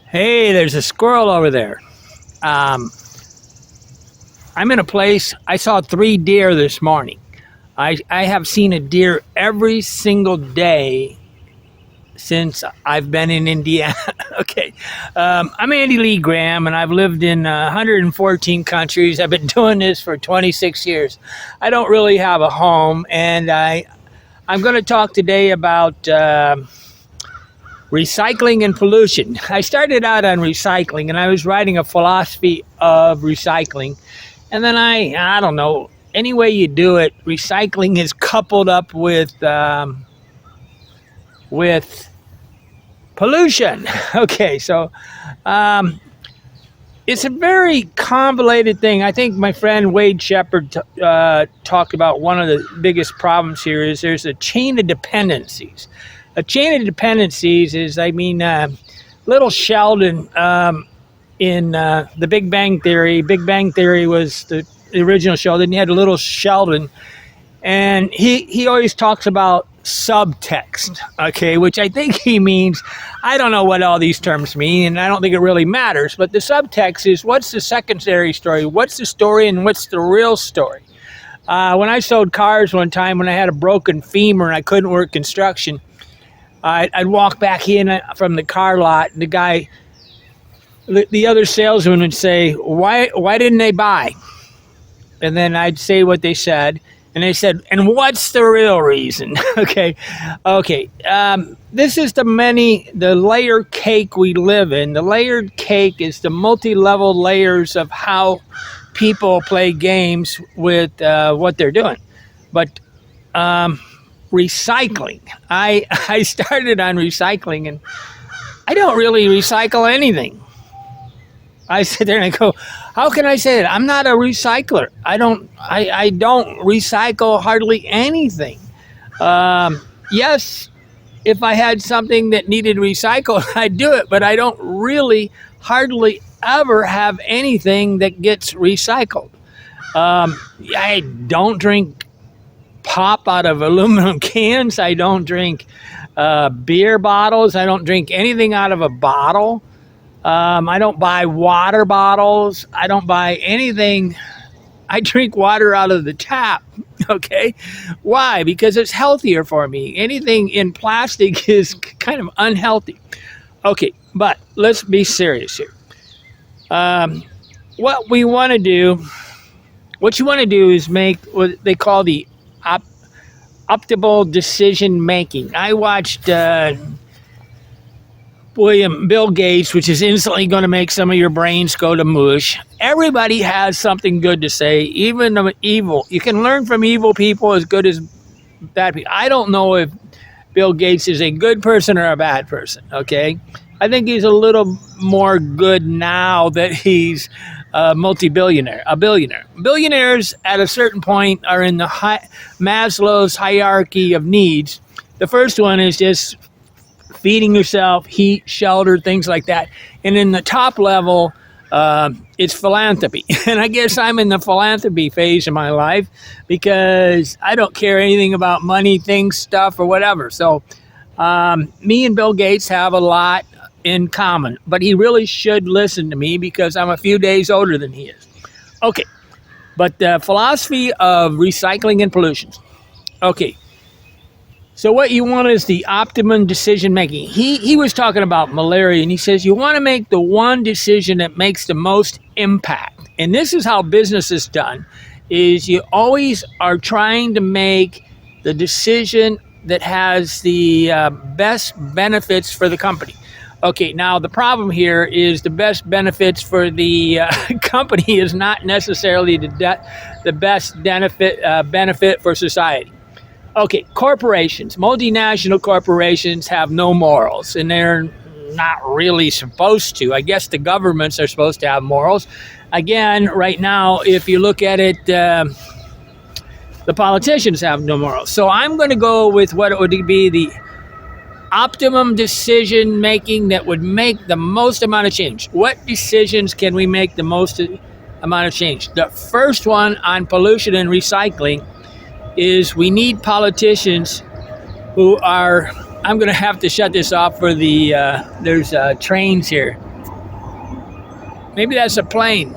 Hey, there's a squirrel over there. Um, I'm in a place, I saw 3 deer this morning. I have seen a deer every single day since I've been in Indiana. Okay. I'm Andy Lee Graham, and I've lived in 114 countries. I've been doing this for 26 years. I don't really have a home, and I'm going to talk today about recycling and pollution. I started out on recycling, and I was writing a philosophy of recycling. And then I don't know, any way you do it, recycling is coupled up with pollution. Okay, so it's a very convoluted thing. I think my friend Wade Shepard talked about one of the biggest problems here is there's a chain of dependencies. A chain of dependencies is, little Sheldon in the Big Bang Theory. Big Bang Theory was the original show. Then you had a little Sheldon, and he always talks about subtext, okay, which I think he means, I don't know what all these terms mean, and I don't think it really matters, but the subtext is what's the secondary story, what's the story, and what's the real story. When I sold cars one time, when I had a broken femur and I couldn't work construction, I'd walk back in from the car lot, and the other salesman would say, why didn't they buy? And then I'd say what they said, and they said, and what's the real reason? Okay. This is the layer cake we live in. The layered cake is the multi-level layers of how people play games with what they're doing. But recycling. I started on recycling, and I don't really recycle anything. I sit there and I go, how can I say that? I'm not a recycler. I don't recycle hardly anything. Yes, if I had something that needed recycled, I'd do it, but I don't really hardly ever have anything that gets recycled. I don't drink pop out of aluminum cans. I don't drink beer bottles. I don't drink anything out of a bottle. I don't buy water bottles. I don't buy anything. I drink water out of the tap. Okay. Why? Because it's healthier for me. Anything in plastic is kind of unhealthy. Okay. But let's be serious here. What you want to do is make what they call the optimal decision making. I watched Bill Gates, which is instantly going to make some of your brains go to mush. Everybody has something good to say, even the evil. You can learn from evil people as good as bad people. I don't know if Bill Gates is a good person or a bad person, okay? I think he's a little more good now that he's a multi-billionaire, a billionaire. Billionaires at a certain point are in the Maslow's hierarchy of needs. The first one is just feeding yourself, heat, shelter, things like that. And in the top level, it's philanthropy. And I guess I'm in the philanthropy phase of my life because I don't care anything about money, things, stuff, or whatever. So me and Bill Gates have a lot in common, but he really should listen to me because I'm a few days older than he is. Okay, but the philosophy of recycling and pollution. Okay. So what you want is the optimum decision making. He was talking about malaria, and he says you want to make the one decision that makes the most impact. And this is how business is done, is you always are trying to make the decision that has the best benefits for the company. Okay, now the problem here is the best benefits for the company is not necessarily the best benefit for society. Okay, corporations, multinational corporations have no morals, and they're not really supposed to. I guess the governments are supposed to have morals. Again, right now, if you look at it, the politicians have no morals. So I'm going to go with what it would be the optimum decision making that would make the most amount of change. What decisions can we make the most amount of change? The first one on pollution and recycling is we need politicians who are, I'm going to have to shut this off for there's trains here. Maybe that's a plane.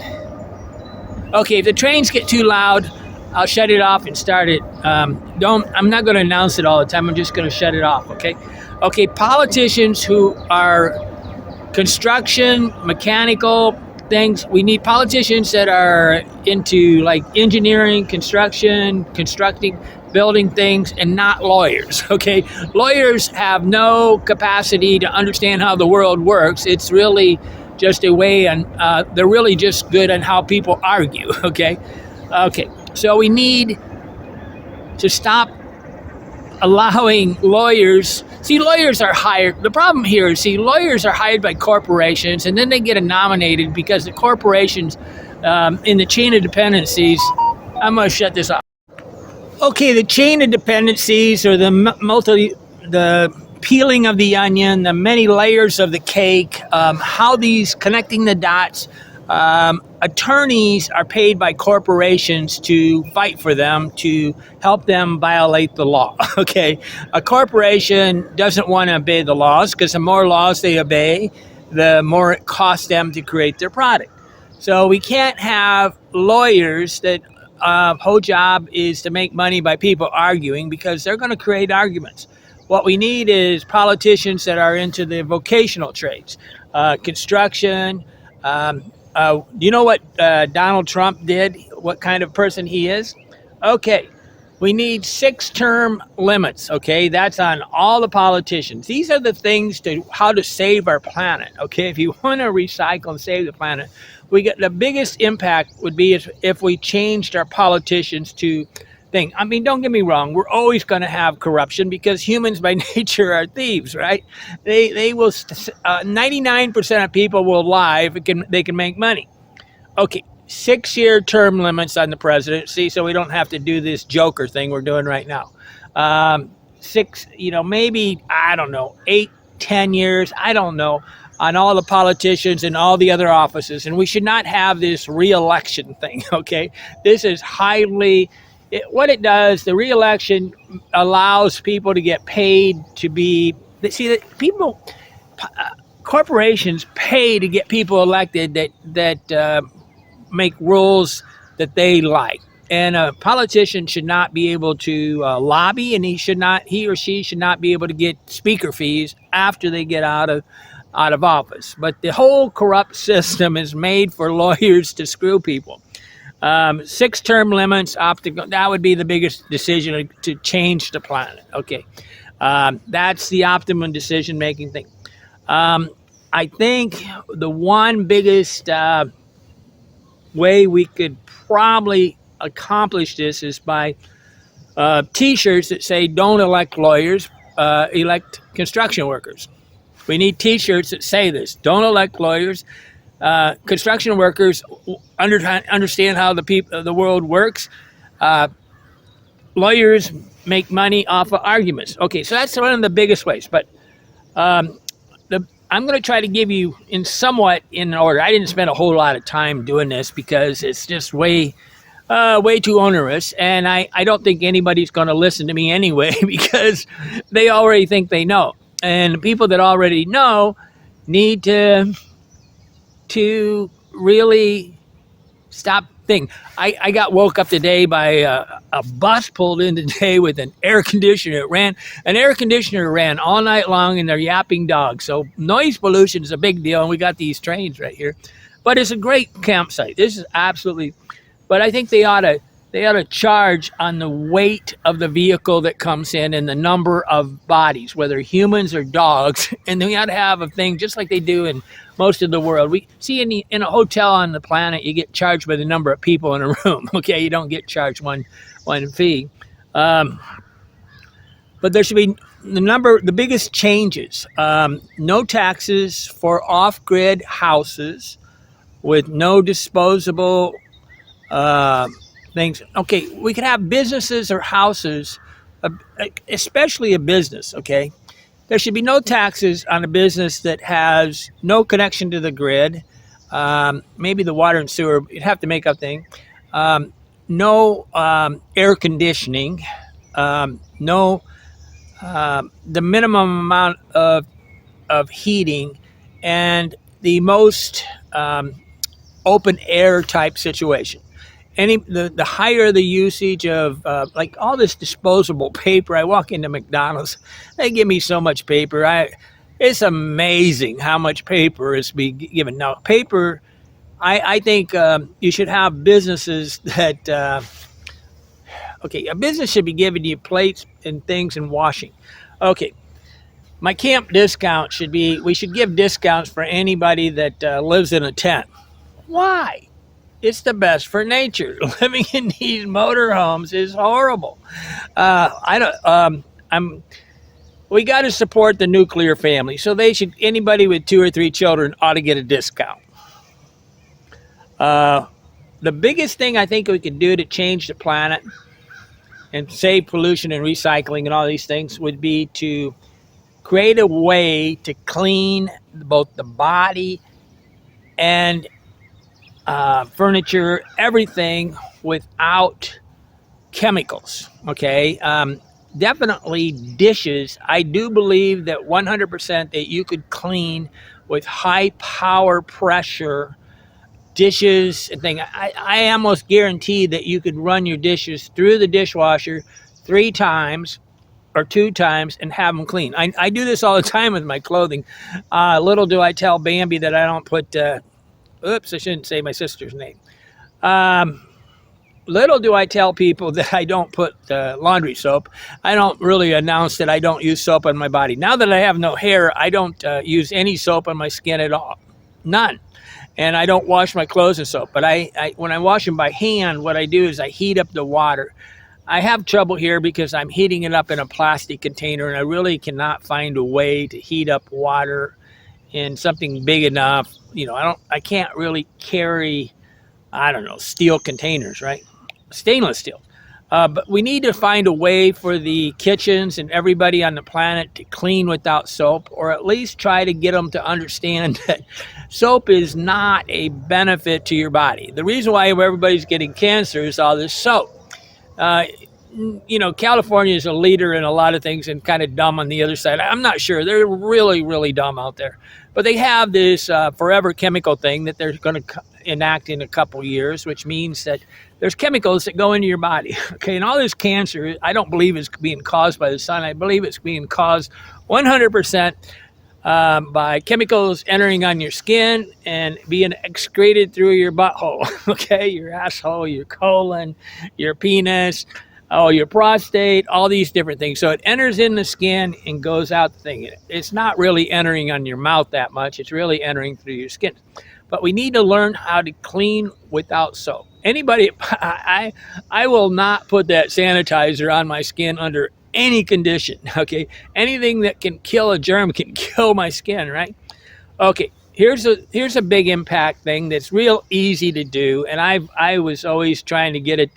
Okay, if the trains get too loud, I'll shut it off and start it. Don't. I'm not going to announce it all the time. I'm just going to shut it off. Okay. Okay. Politicians who are construction, mechanical things. We need politicians that are into like engineering, construction, constructing, building things, and not lawyers. Okay. Lawyers have no capacity to understand how the world works. It's really just a way, and they're really just good on how people argue. Okay. Okay. So we need to stop allowing lawyers. See, lawyers are hired. The problem here is, see, lawyers are hired by corporations, and then they get nominated because the corporations in the chain of dependencies. I'm going to shut this off. Okay, the chain of dependencies, or the peeling of the onion, the many layers of the cake, how these connecting the dots. Attorneys are paid by corporations to fight for them, to help them violate the law. Okay, a corporation doesn't want to obey the laws because the more laws they obey, the more it costs them to create their product. So we can't have lawyers that whole job is to make money by people arguing, because they're going to create arguments. What we need is politicians that are into the vocational trades, construction. Do you know what Donald Trump did? What kind of person he is? Okay, we need 6-term limits. Okay, that's on all the politicians. These are the things to how to save our planet. Okay, if you want to recycle and save the planet, we get the biggest impact would be if we changed our politicians to thing. I mean, don't get me wrong. We're always going to have corruption because humans by nature are thieves, right? They will. 99% of people will lie if they can make money. Okay, 6-year term limits on the presidency, so we don't have to do this Joker thing we're doing right now. Maybe, I don't know, 8, 10 years. I don't know, on all the politicians and all the other offices, and we should not have this re-election thing. Okay, this is highly. What it does, the re-election allows people to get paid to be. See that people, corporations pay to get people elected that make rules that they like, and a politician should not be able to lobby, and he or she should not be able to get speaker fees after they get out of office. But the whole corrupt system is made for lawyers to screw people. 6-term limits, that would be the biggest decision to change the planet. Okay, that's the optimum decision-making thing. I think the one biggest way we could probably accomplish this is by T-shirts that say "Don't elect lawyers, elect construction workers." We need T-shirts that say this: "Don't elect lawyers." Construction workers understand how the world works. Lawyers make money off of arguments. Okay, so that's one of the biggest ways. But I'm going to try to give you somewhat in order. I didn't spend a whole lot of time doing this because it's just way too onerous, and I don't think anybody's going to listen to me anyway because they already think they know. And the people that already know need to really stop thinking. I got woke up today by a bus pulled in today with an air conditioner. An air conditioner ran all night long, and they're yapping dogs. So noise pollution is a big deal, and we got these trains right here. But it's a great campsite. This is absolutely. But I think they ought to charge on the weight of the vehicle that comes in and the number of bodies, whether humans or dogs. And they ought to have a thing just like they do in most of the world. We see in a hotel on the planet, you get charged by the number of people in a room. Okay, you don't get charged one fee. But there should be the biggest changes. No taxes for off-grid houses with no disposable things. Okay, we could have businesses or houses, especially a business. Okay, there should be no taxes on a business that has no connection to the grid. Maybe the water and sewer, you'd have to make up thing. No air conditioning. No the minimum amount of heating, and the most open air type situation. The higher the usage of like all this disposable paper. I walk into McDonald's, they give me so much paper. It's amazing how much paper is being given now. Paper, I think you should have businesses that okay, a business should be giving you plates and things and washing. Okay, my camp discount should be we should give discounts for anybody that lives in a tent. Why? It's the best for nature. Living in these motorhomes is horrible. I don't. I'm. We got to support the nuclear family, so they should. Anybody with 2 or 3 children ought to get a discount. The biggest thing I think we could do to change the planet and save pollution and recycling and all these things would be to create a way to clean both the body and furniture, everything without chemicals. Okay. Definitely dishes. I do believe that 100% that you could clean with high power pressure dishes and things. I almost guarantee that you could run your dishes through the dishwasher 3 times or 2 times and have them clean. I do this all the time with my clothing. Little do I tell Bambi that I don't put, oops, I shouldn't say my sister's name. Little do I tell people that I don't put laundry soap. I don't really announce that I don't use soap on my body. Now that I have no hair, I don't use any soap on my skin at all. None. And I don't wash my clothes with soap. But when I wash them by hand, what I do is I heat up the water. I have trouble here because I'm heating it up in a plastic container, and I really cannot find a way to heat up water in something big enough. You know, I can't really carry, I don't know, steel containers, right? Stainless steel. But we need to find a way for the kitchens and everybody on the planet to clean without soap, or at least try to get them to understand that soap is not a benefit to your body. The reason why everybody's getting cancer is all this soap. You know, California is a leader in a lot of things and kind of dumb on the other side. I'm not sure. They're really, really dumb out there. But they have this forever chemical thing that they're going to enact in a couple years, which means that there's chemicals that go into your body. Okay, and all this cancer, I don't believe it's being caused by the sun. I believe it's being caused 100% by chemicals entering on your skin and being excreted through your butthole. Okay, your asshole, your colon, your penis, your prostate, all these different things. So it enters in the skin and goes out the thing. It's not really entering on your mouth that much. It's really entering through your skin. But we need to learn how to clean without soap. Anybody, I will not put that sanitizer on my skin under any condition. Okay, anything that can kill a germ can kill my skin, right? Okay, here's a big impact thing that's real easy to do, and I was always trying to get it.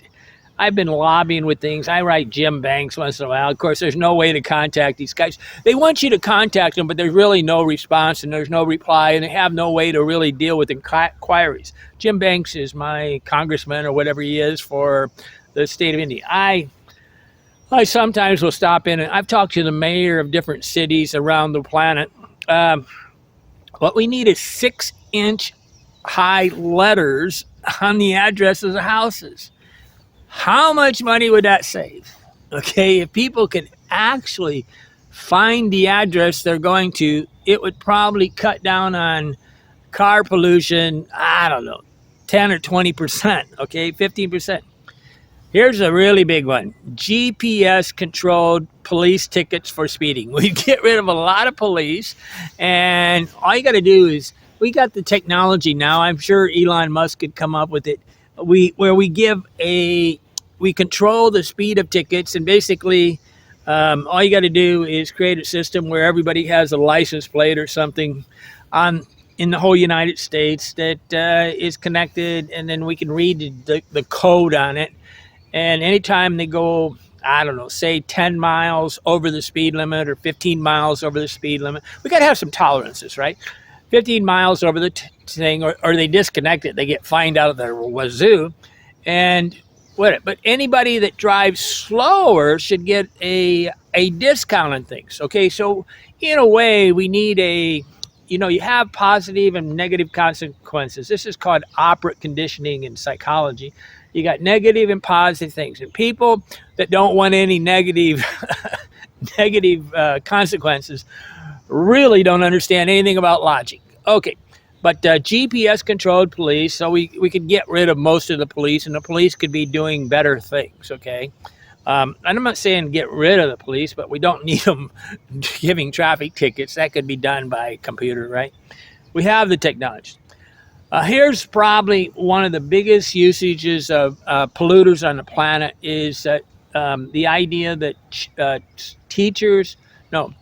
I've been lobbying with things. I write Jim Banks once in a while. Of course, there's no way to contact these guys. They want you to contact them, but there's really no response and there's no reply, and they have no way to really deal with inquiries. Jim Banks is my congressman or whatever he is for the state of India. I sometimes will stop in, and I've talked to the mayor of different cities around the planet. What we need is 6-inch high letters on the addresses of houses. How much money would that save? Okay, if people could actually find the address they're going to, it would probably cut down on car pollution, I don't know, 10 or 20%, okay, 15%. Here's a really big one. GPS controlled police tickets for speeding. We get rid of a lot of police, and all you got to do is, we got the technology now. I'm sure Elon Musk could come up with it. We control the speed of tickets, and basically all you got to do is create a system where everybody has a license plate or something in the whole United States that is connected, and then we can read the code on it. And anytime they go, I don't know, say 10 miles over the speed limit or 15 miles over the speed limit, we got to have some tolerances, right? 15 miles over the thing, or they disconnect it, they get fined out of their wazoo. And but anybody that drives slower should get a discount on things. Okay, so in a way, we need you have positive and negative consequences. This is called operant conditioning in psychology. You got negative and positive things, and people that don't want any negative negative consequences really don't understand anything about logic. Okay, but GPS controlled police, so we could get rid of most of the police, and the police could be doing better things. Okay, and I'm not saying get rid of the police, but we don't need them giving traffic tickets. That could be done by computer, right? We have the technology. Here's probably one of the biggest usages of polluters on the planet is that the idea that teachers, no,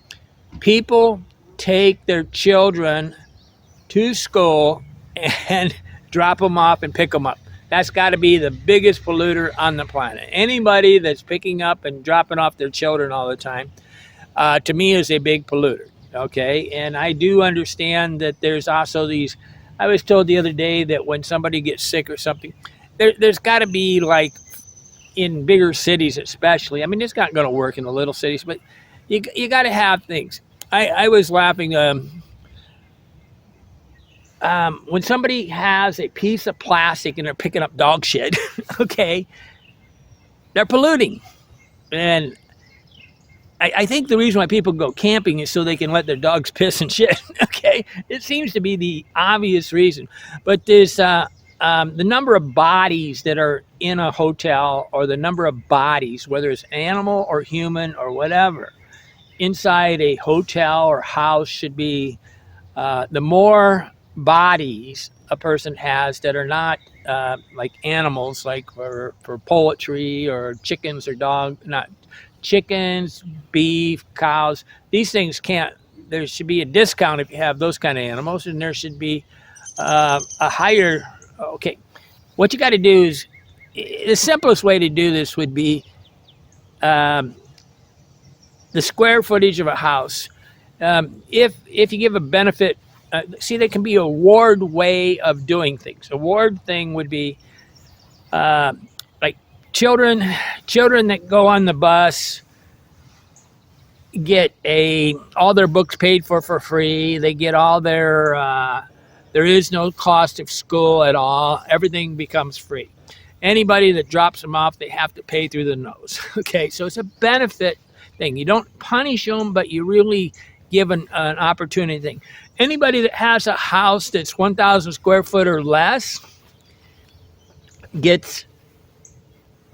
people take their children to school and drop them off and pick them up. That's got to be the biggest polluter on the planet. Anybody that's picking up and dropping off their children all the time, to me, is a big polluter. Okay, and I do understand that there's also these. I was told the other day that when somebody gets sick or something, there's got to be, like, in bigger cities especially. I mean, it's not going to work in the little cities, but you got to have things. I was laughing when somebody has a piece of plastic and they're picking up dog shit. Okay, they're polluting, and I think the reason why people go camping is so they can let their dogs piss and shit. Okay, it seems to be the obvious reason, but there's the number of bodies that are in a hotel, or the number of bodies, whether it's animal or human or whatever, inside a hotel or house should be the more bodies a person has that are not like animals, like for poultry or chickens or not chickens, beef, cows. These things can't. There should be a discount if you have those kind of animals, and there should be a higher. Okay, what you got to do is the simplest way to do this would be the square footage of a house. If you give a benefit, see, there can be a award way of doing things. Award thing would be like children that go on the bus get all their books paid for free. They get all their there is no cost of school at all. Everything becomes free. Anybody that drops them off, they have to pay through the nose. Okay, so it's a benefit thing. You don't punish them, but you really give an opportunity thing. Anybody that has a house that's 1,000 square foot or less gets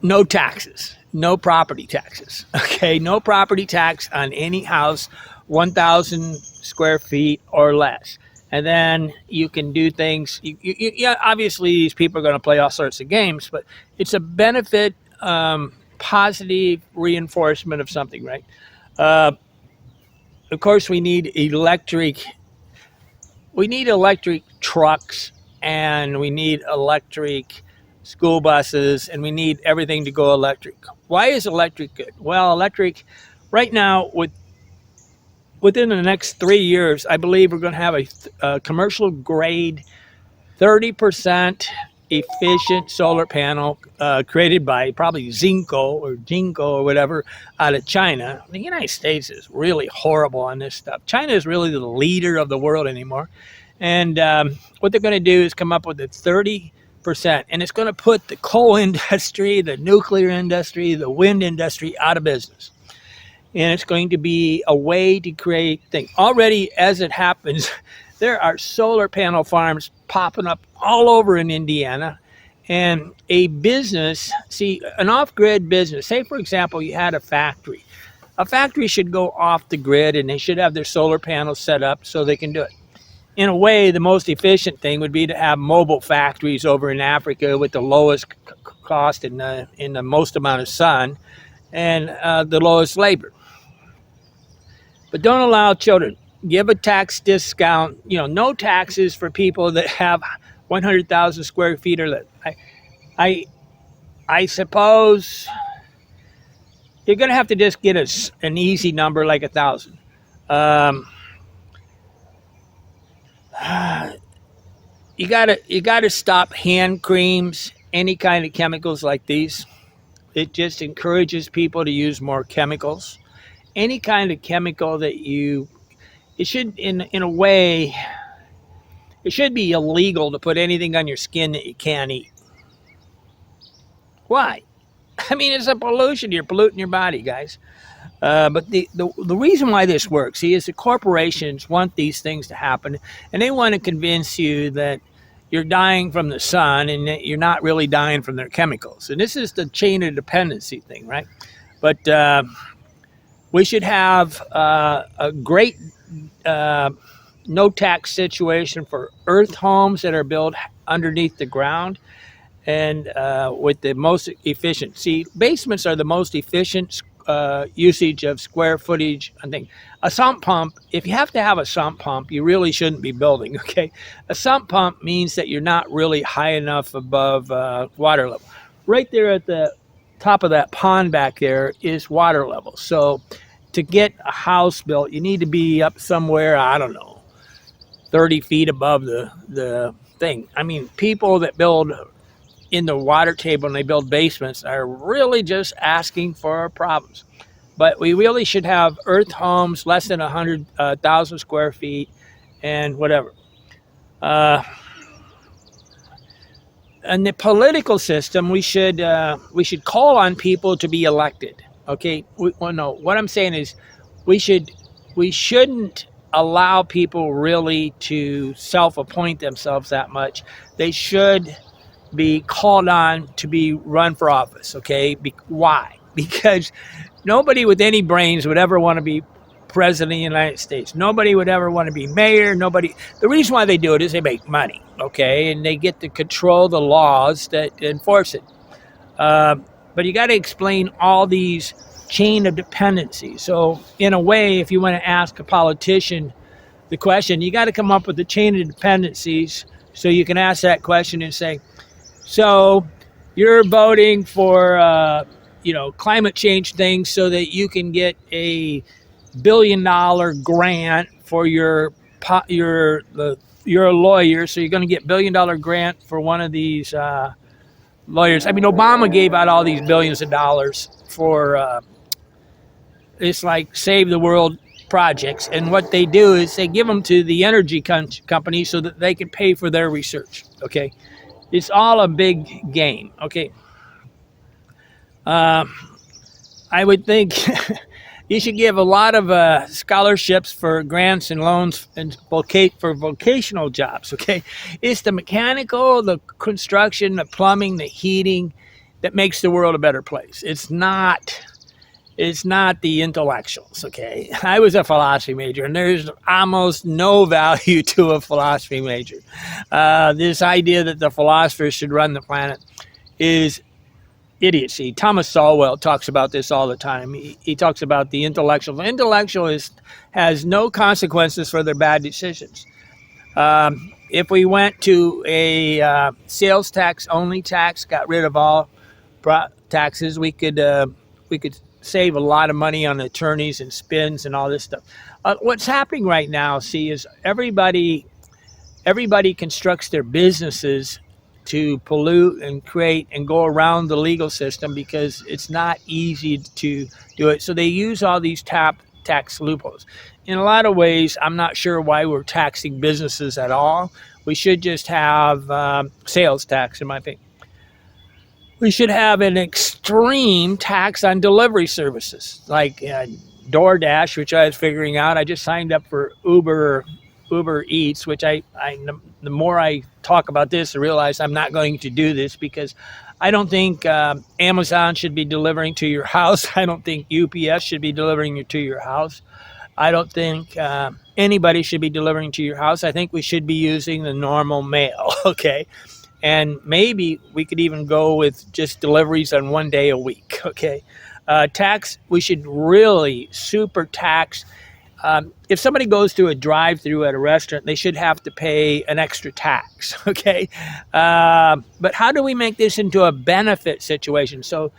no taxes, no property taxes. Okay, no property tax on any house 1,000 square feet or less. And then you can do things. Yeah, obviously these people are going to play all sorts of games, but it's a benefit, positive reinforcement of something, right? Of course, we need electric trucks, and we need electric school buses, and we need everything to go electric. Why is electric good? Well, electric right now, within the next 3 years, I believe we're going to have a commercial grade 30% efficient solar panel created by probably Jinko or whatever out of China. The United States is really horrible on this stuff. China is really the leader of the world anymore. And what they're going to do is come up with a 30%, and it's going to put the coal industry, the nuclear industry, the wind industry out of business. And it's going to be a way to create things. Already, as it happens, there are solar panel farms popping up all over in Indiana. And a business, see, an off-grid business, say, for example, you had a factory. A factory should go off the grid, and they should have their solar panels set up so they can do it. In a way, the most efficient thing would be to have mobile factories over in Africa with the lowest cost and the most amount of sun and the lowest labor. But don't allow children. Give a tax discount. No taxes for people that have 100,000 square feet or less. I suppose you're going to have to just get an easy number like 1,000. You gotta stop hand creams, any kind of chemicals like these. It just encourages people to use more chemicals. Any kind of chemical that it should, in a way, it should be illegal to put anything on your skin that you can't eat. Why? I mean, it's a pollution. You're polluting your body, guys. But the reason why this works, see, is the corporations want these things to happen, and they want to convince you that you're dying from the sun and that you're not really dying from their chemicals. And this is the chain of dependency thing, right? But we should have a great no tax situation for earth homes that are built underneath the ground and with the most efficient. See, basements are the most efficient usage of square footage. I think a sump pump, if you have to have a sump pump, you really shouldn't be building, okay? A sump pump means that you're not really high enough above water level. Right there at the top of that pond back there is water level. So to get a house built, you need to be up somewhere, I don't know, 30 feet above the thing. I mean, people that build in the water table and they build basements are really just asking for problems. But we really should have earth homes less than 100,000 square feet and whatever. In the political system, we should call on people to be elected. Okay, no. What I'm saying is, we shouldn't allow people really to self-appoint themselves that much. They should be called on to be run for office. Okay, why? Because nobody with any brains would ever want to be president of the United States. Nobody would ever want to be mayor. Nobody. The reason why they do it is they make money. Okay, and they get to control the laws that enforce it. But you got to explain all these chain of dependency. So in a way, if you want to ask a politician the question, you got to come up with the chain of dependencies so you can ask that question and say, so you're voting for climate change things so that you can get a $1 billion grant for you're a lawyer, so you're going to get $1 billion grant for one of these lawyers. I mean, Obama gave out all these billions of dollars for it's like Save the World projects, and what they do is they give them to the energy companies so that they can pay for their research. Okay, it's all a big game. Okay, I would think you should give a lot of scholarships for grants and loans and for vocational jobs. Okay, it's the mechanical, the construction, the plumbing, the heating that makes the world a better place. It's not the intellectuals. Okay, I was a philosophy major, and there's almost no value to a philosophy major. This idea that the philosophers should run the planet is idiocy. Thomas Sowell talks about this all the time. He talks about the intellectual. The intellectual has no consequences for their bad decisions. If we went to a sales tax only tax, got rid of all taxes, we could save a lot of money on attorneys and spins and all this stuff. What's happening right now, see, is everybody constructs their businesses to pollute and create and go around the legal system because it's not easy to do it. So they use all these tax loopholes. In a lot of ways, I'm not sure why we're taxing businesses at all. We should just have sales tax, in my opinion. We should have an extreme tax on delivery services like DoorDash, which I was figuring out. I just signed up for Uber Eats, which the more I talk about this, I realize I'm not going to do this because I don't think Amazon should be delivering to your house. I don't think UPS should be delivering to your house. I don't think anybody should be delivering to your house. I think we should be using the normal mail, okay? And maybe we could even go with just deliveries on one day a week, okay? Tax, we should really super tax. If somebody goes to a drive-through at a restaurant, they should have to pay an extra tax, okay? But how do we make this into a benefit situation? So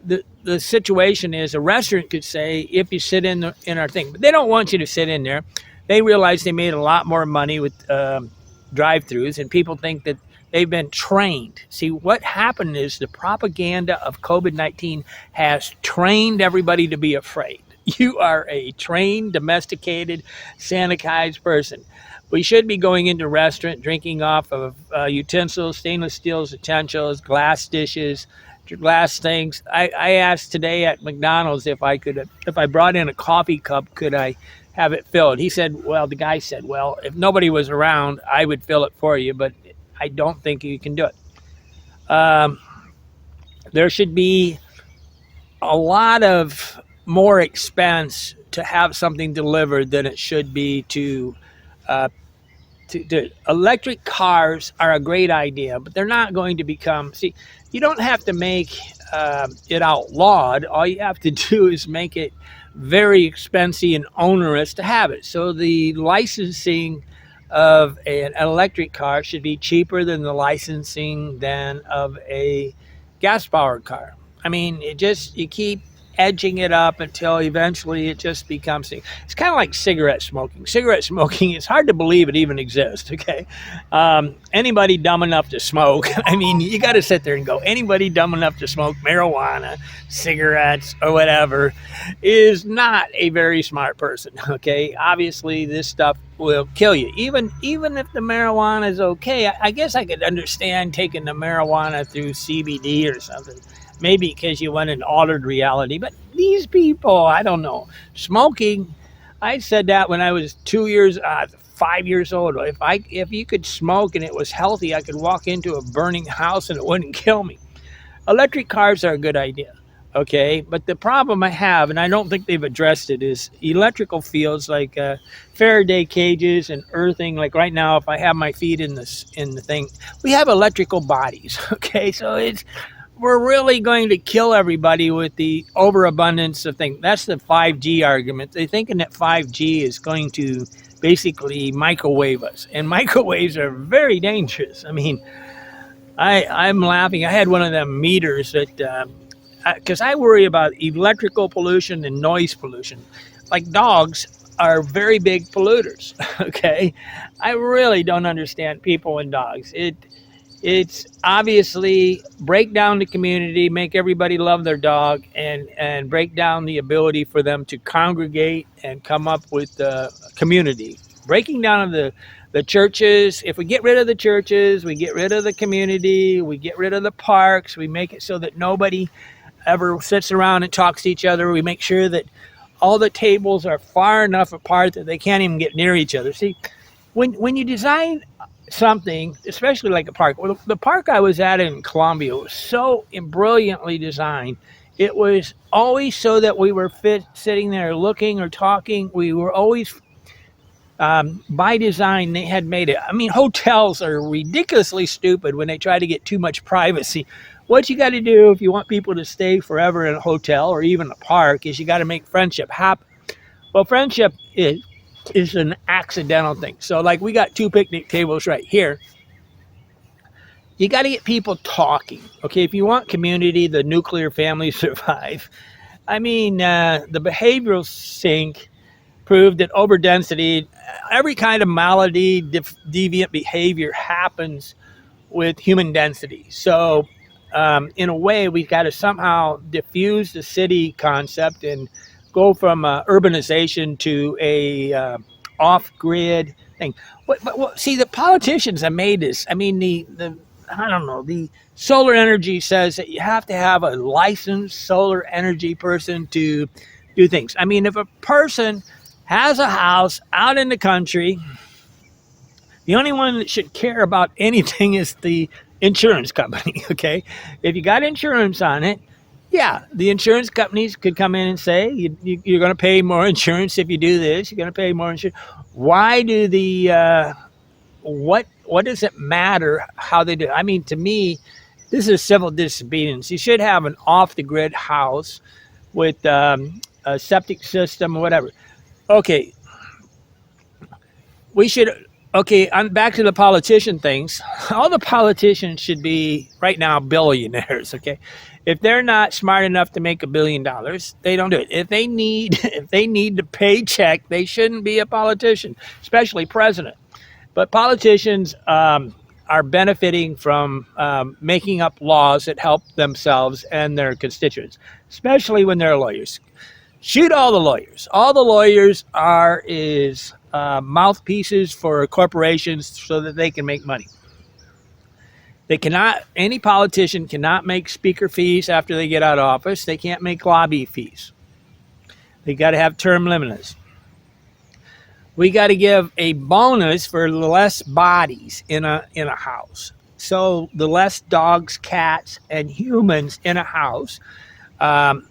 the situation is a restaurant could say, if you sit in our thing, but they don't want you to sit in there. They realize they made a lot more money with drive-throughs, and people think that they've been trained. See, what happened is the propaganda of COVID-19 has trained everybody to be afraid. You are a trained, domesticated, sanitized person. We should be going into a restaurant, drinking off of utensils, stainless steel utensils, glass dishes, glass things. I asked today at McDonald's if I brought in a coffee cup, could I have it filled? He said, well, the guy said, well, if nobody was around, I would fill it for you, but I don't think you can do it. Um, there should be a lot of more expense to have something delivered than it should be uh, to electric cars are a great idea, but they're not going to become. See, you don't have to make it outlawed. All you have to do is make it very expensive and onerous to have it. So the licensing of an electric car should be cheaper than the licensing than of a gas powered car. I mean, you keep edging it up until eventually it just becomes. It's kind of like cigarette smoking. Cigarette smoking, it's hard to believe it even exists. Okay, anybody dumb enough to smoke. I mean, you got to sit there and go. Anybody dumb enough to smoke marijuana, cigarettes, or whatever, is not a very smart person. Okay, obviously this stuff will kill you. Even if the marijuana is okay, I guess I could understand taking the marijuana through CBD or something. Maybe because you want an altered reality. But these people, I don't know. Smoking, I said that when I was 5 years old. If you could smoke and it was healthy, I could walk into a burning house and it wouldn't kill me. Electric cars are a good idea. Okay, but the problem I have, and I don't think they've addressed it, is electrical fields like Faraday cages and earthing. Like right now, if I have my feet in the thing, we have electrical bodies. Okay, so we're really going to kill everybody with the overabundance of things. That's the 5G argument. They're thinking that 5G is going to basically microwave us, and microwaves are very dangerous. I mean, I'm laughing. I had one of them meters that, because I worry about electrical pollution and noise pollution. Like dogs are very big polluters. Okay, I really don't understand people and dogs. It's obviously break down the community, make everybody love their dog, and break down the ability for them to congregate and come up with the community. Breaking down of the churches. If we get rid of the churches, we get rid of the community, we get rid of the parks, we make it so that nobody ever sits around and talks to each other. We make sure that all the tables are far enough apart that they can't even get near each other. See, when you design something, especially like a park. Well, the park I was at in Columbia was so brilliantly designed. It was always so that we were sitting there looking or talking. We were always, by design, they had made it. I mean, hotels are ridiculously stupid when they try to get too much privacy. What you got to do if you want people to stay forever in a hotel or even a park is you got to make friendship happen. Well, friendship is an accidental thing. So like we got two picnic tables right here. You got to get people talking. Okay, if you want community, the nuclear family survive. I mean, the behavioral sync proved that overdensity, every kind of malady, deviant behavior happens with human density. So in a way, we've got to somehow diffuse the city concept and go from urbanization to a off-grid thing. But see, the politicians have made this. I mean, the I don't know. The solar energy says that you have to have a licensed solar energy person to do things. I mean, if a person has a house out in the country, the only one that should care about anything is the insurance company. Okay, if you got insurance on it, yeah, the insurance companies could come in and say you're going to pay more insurance if you do this. You're going to pay more insurance. Why do what does it matter how they do it? I mean, to me, this is civil disobedience. You should have an off-the-grid house with a septic system or whatever. Okay, we should. Okay, I'm back to the politician things. All the politicians should be right now billionaires. Okay, if they're not smart enough to make $1 billion, they don't do it. If they need the paycheck, they shouldn't be a politician, especially president. But politicians are benefiting from making up laws that help themselves and their constituents, especially when they're lawyers. Shoot all the lawyers. All the lawyers are is mouthpieces for corporations so that they can make money. They cannot, any politician cannot make speaker fees after they get out of office. They can't make lobby fees. They got to have term limits. We got to give a bonus for less bodies in a house. So the less dogs, cats, and humans in a house,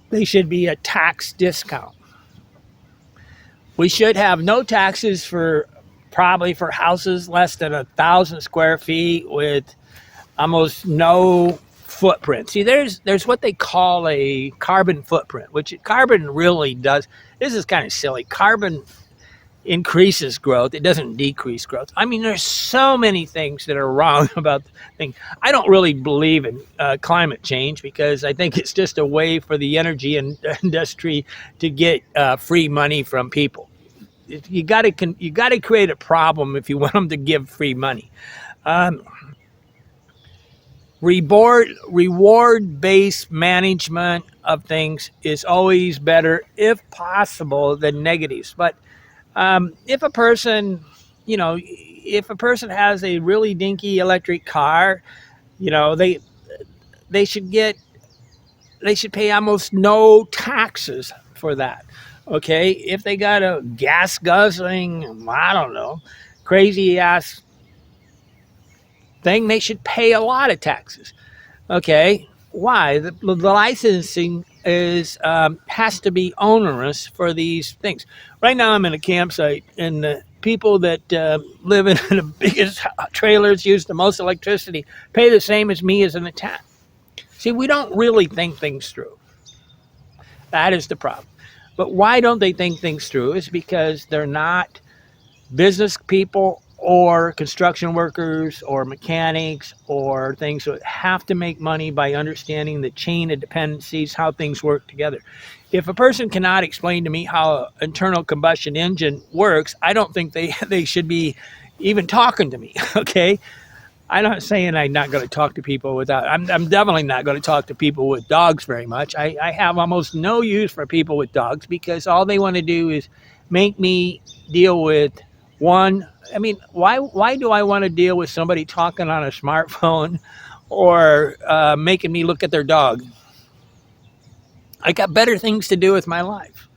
they should be a tax discount. We should have no taxes for probably for houses less than 1,000 square feet with almost no footprint. See, there's what they call a carbon footprint, which carbon really does. This is kind of silly. Carbon increases growth. It doesn't decrease growth. I mean, there's so many things that are wrong about the thing. I don't really believe in climate change because I think it's just a way for the energy industry to get free money from people. You got to create a problem if you want them to give free money. Reward-based management of things is always better, if possible, than negatives. But if a person, if a person has a really dinky electric car, they should pay almost no taxes for that. Okay, if they got a gas guzzling, I don't know, crazy ass thing, they should pay a lot of taxes. Okay, why? The licensing is has to be onerous for these things. Right now, I'm in a campsite, and the people that live in the biggest trailers, use the most electricity, pay the same as me as an tenant. See, we don't really think things through. That is the problem. But why don't they think things through? It's because they're not business people or construction workers or mechanics or things that have to make money by understanding the chain of dependencies, how things work together. If a person cannot explain to me how an internal combustion engine works, I don't think they should be even talking to me, okay? I'm not saying I'm not going to talk to people without, I'm definitely not going to talk to people with dogs very much. I have almost no use for people with dogs because all they want to do is make me deal with one. I mean, why do I want to deal with somebody talking on a smartphone or making me look at their dog? I got better things to do with my life.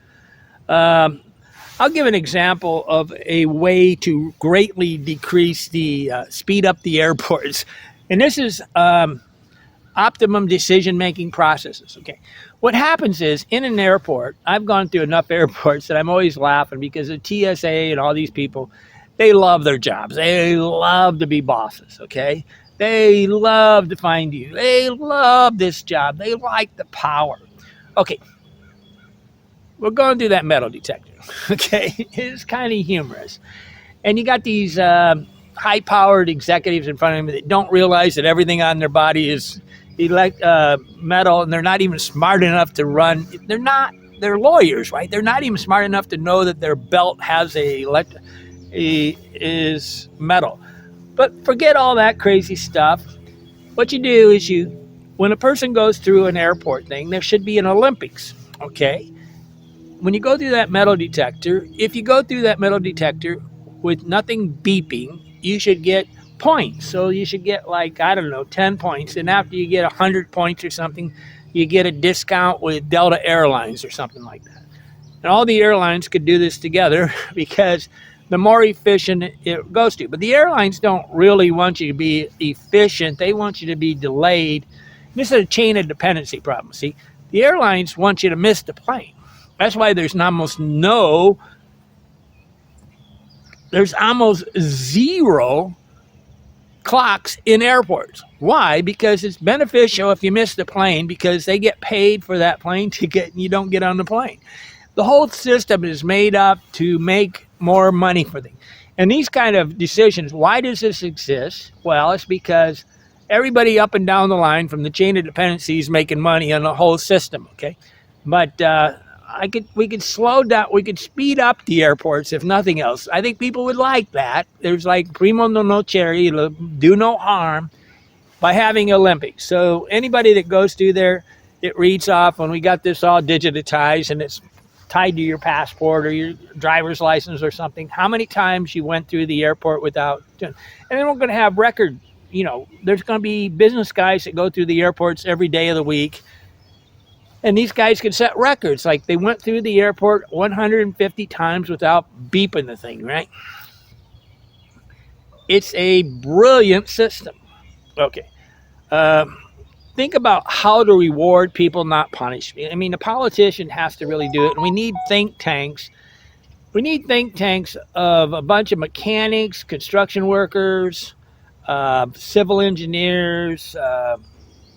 I'll give an example of a way to greatly decrease the speed up the airports. And this is optimum decision-making processes. Okay, what happens is in an airport, I've gone through enough airports that I'm always laughing because the TSA and all these people, they love their jobs. They love to be bosses, okay? They love to find you. They love this job. They like the power. Okay, we're going through that metal detector, okay? It's kind of humorous. And you got these high-powered executives in front of me that don't realize that everything on their body is metal, and they're not even smart enough to run. They're lawyers, right? They're not even smart enough to know that their belt has is metal. But forget all that crazy stuff. What you do is when a person goes through an airport thing, there should be an Olympics, okay? When you go through that metal detector, if you go through that metal detector with nothing beeping, you should get points. So you should get 10 points. And after you get 100 points or something, you get a discount with Delta Airlines or something like that. And all the airlines could do this together because the more efficient it goes to. But the airlines don't really want you to be efficient. They want you to be delayed. This is a chain of dependency problem. See, the airlines want you to miss the plane. That's why there's almost zero clocks in airports. Why? Because it's beneficial if you miss the plane because they get paid for that plane ticket and you don't get on the plane. The whole system is made up to make more money for them. And these kind of decisions, why does this exist? Well, it's because everybody up and down the line from the chain of dependency is making money on the whole system, okay? But we could slow down, we could speed up the airports if nothing else. I think people would like that. There's primo non nocere, do no harm by having Olympics. So anybody that goes through there, it reads off when we got this all digitized and it's tied to your passport or your driver's license or something, how many times you went through the airport without doing, and then we're going to have record, there's going to be business guys that go through the airports every day of the week, and these guys can set records. Like they went through the airport 150 times without beeping the thing, right? It's a brilliant system. Okay. Think about how to reward people, not punish. I mean, the politician has to really do it. And we need think tanks. We need think tanks of a bunch of mechanics, construction workers, civil engineers,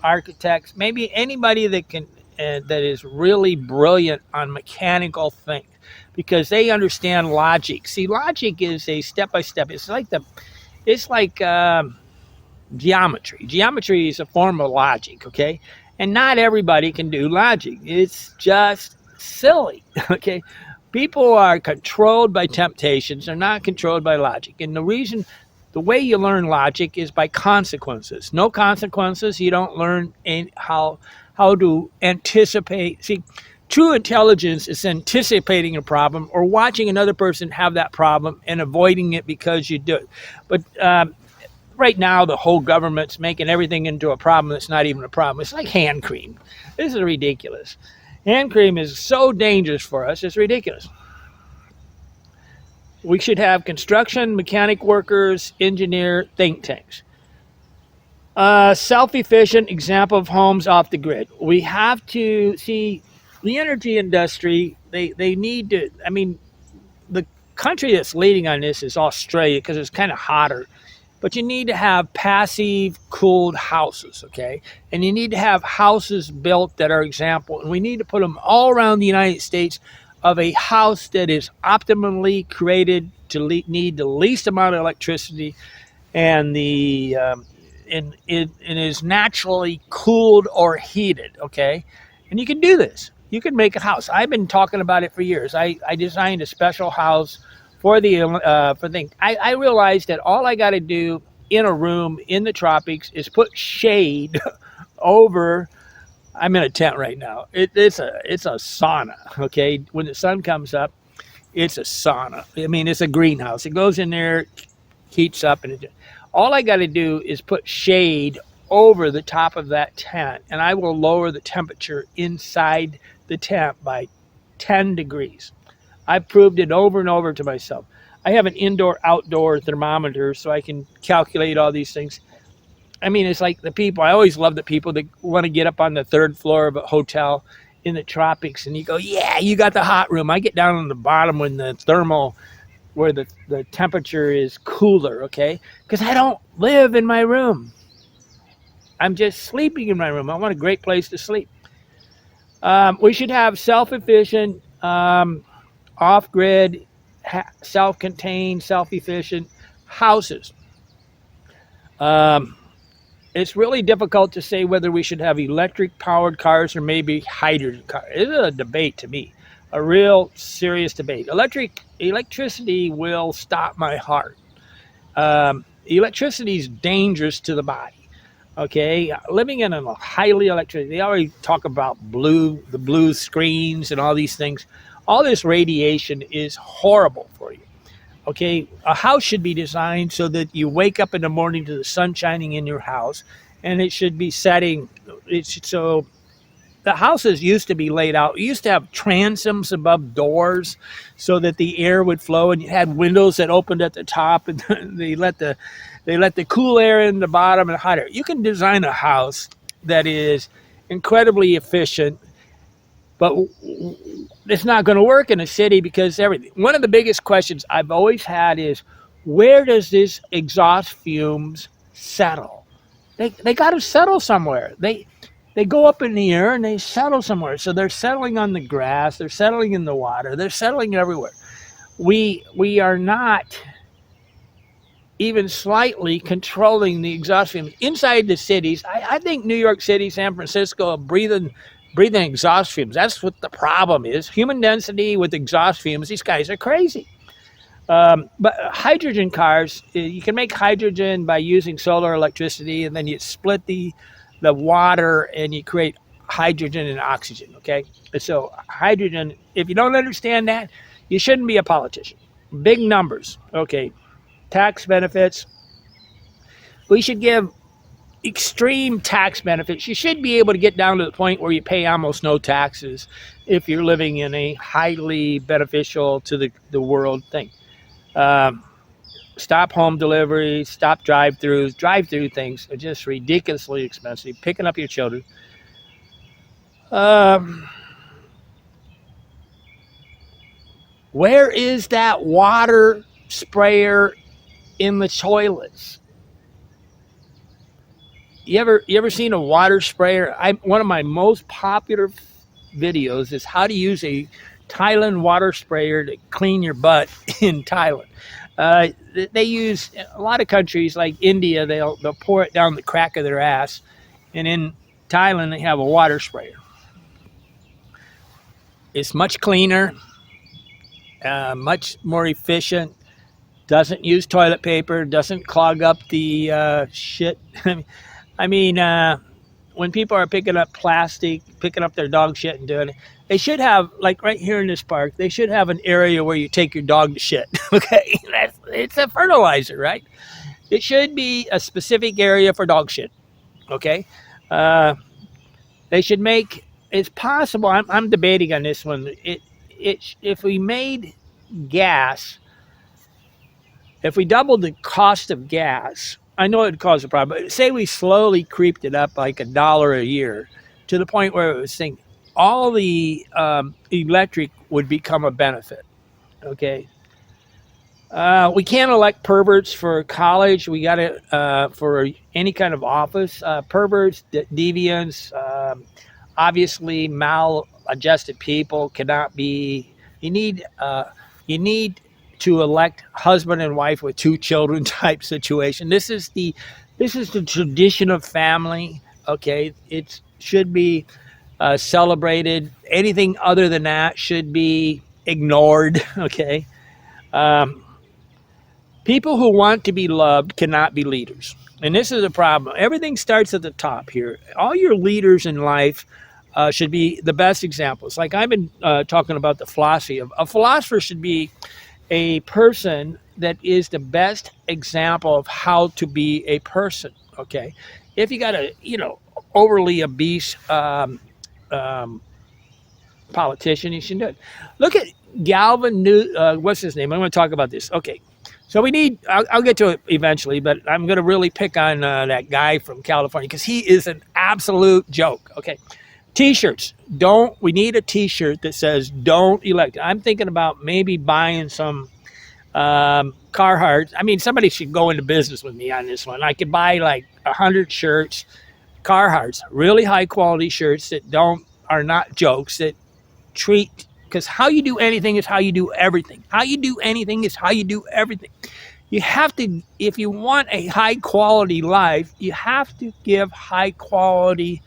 architects, maybe anybody that can that is really brilliant on mechanical things because they understand logic. See, logic is a step by step. It's like geometry. Geometry is a form of logic, okay? And not everybody can do logic. It's just silly, okay? People are controlled by temptations. They're not controlled by logic. And the way you learn logic is by consequences. No consequences, you don't learn how to anticipate. See, true intelligence is anticipating a problem or watching another person have that problem and avoiding it because you do it. But right now, the whole government's making everything into a problem that's not even a problem. It's like hand cream. This is ridiculous. Hand cream is so dangerous for us, it's ridiculous. We should have construction, mechanic workers, engineer, think tanks. Self-efficient example of homes off the grid. We have to see the energy industry. They need to, I mean, the country that's leading on this is Australia because it's kind of hotter. But you need to have passive cooled houses, okay? And you need to have houses built that are example. And we need to put them all around the United States of a house that is optimally created to need the least amount of electricity and and is naturally cooled or heated, okay? And you can do this. You can make a house. I've been talking about it for years. I designed a special house for things. I realized that all I got to do in a room in the tropics is put shade over. I'm in a tent right now. It's a sauna. Okay, when the sun comes up, it's a sauna. I mean, it's a greenhouse. It goes in there, heats up, and all I got to do is put shade over the top of that tent, and I will lower the temperature inside the tent by 10 degrees. I've proved it over and over to myself. I have an indoor-outdoor thermometer so I can calculate all these things. I mean, it's like I always love the people that want to get up on the third floor of a hotel in the tropics and you go, yeah, you got the hot room. I get down on the bottom when where the temperature is cooler, okay? Because I don't live in my room. I'm just sleeping in my room. I want a great place to sleep. We should have self-efficient, off-grid, self-contained, self-efficient houses. It's really difficult to say whether we should have electric-powered cars or maybe hydrogen cars. It's a debate to me, a real serious debate. Electricity will stop my heart. Electricity is dangerous to the body. Okay, living in a highly electric, they already talk about the blue screens and all these things. All this radiation is horrible for you. Okay, a house should be designed so that you wake up in the morning to the sun shining in your house, and it should be setting. So the houses used to be laid out. You used to have transoms above doors so that the air would flow, and you had windows that opened at the top, and they let the cool air in the bottom and hot air. You can design a house that is incredibly efficient, but it's not going to work in a city because everything. One of the biggest questions I've always had is, where does this exhaust fumes settle? They got to settle somewhere. They go up in the air and they settle somewhere. So they're settling on the grass. They're settling in the water. They're settling everywhere. We are not even slightly controlling the exhaust fumes inside the cities. I think New York City, San Francisco are breathing exhaust fumes. That's what the problem is. Human density with exhaust fumes. These guys are crazy. But hydrogen cars, you can make hydrogen by using solar electricity, and then you split the water and you create hydrogen and oxygen. Okay, so hydrogen. If you don't understand that, you shouldn't be a politician. Big numbers. Okay, tax benefits. We should give extreme tax benefits. You should be able to get down to the point where you pay almost no taxes if you're living in a highly beneficial to the world thing. Um, Stop home delivery, stop drive-throughs. Drive-through things are just ridiculously expensive. Picking up your children. Um, where is that water sprayer in the toilets? You ever seen a water sprayer? One of my most popular videos is how to use a Thailand water sprayer to clean your butt in Thailand. They use a lot of countries like India. They'll pour it down the crack of their ass, and in Thailand they have a water sprayer. It's much cleaner, much more efficient. Doesn't use toilet paper. Doesn't clog up the shit. I mean, when people are picking up plastic, picking up their dog shit and doing it, they should have, like right here in this park, they should have an area where you take your dog to shit. Okay, it's a fertilizer, right? It should be a specific area for dog shit. Okay, they should make. It's possible. I'm debating on this one. If we made gas, if we doubled the cost of gas, I know it'd cause a problem, but say we slowly creeped it up like $1 a year to the point where it was saying all the electric would become a benefit. Okay. We can't elect perverts for college. We got to, for any kind of office, perverts, deviants, obviously maladjusted people cannot be, you need to elect husband and wife with 2 children type situation. This is the tradition of family. Okay, it should be celebrated. Anything other than that should be ignored. Okay, people who want to be loved cannot be leaders, and this is a problem. Everything starts at the top here. All your leaders in life should be the best examples. Like I've been talking about the philosophy of a philosopher should be a person that is the best example of how to be a person. Okay, if you got a overly obese politician, you should do it. Look at Galvin what's his name? I'm going to talk about this. Okay, so we need. I'll get to it eventually, but I'm going to really pick on that guy from California because he is an absolute joke. Okay. T-shirts. We need a T-shirt that says "Don't elect." I'm thinking about maybe buying some Carhartt. I mean, somebody should go into business with me on this one. I could buy like 100 shirts, Carhartts, really high quality shirts that are not jokes, that treat, because how you do anything is how you do everything. How you do anything is how you do everything. You have to, if you want a high quality life, you have to give high quality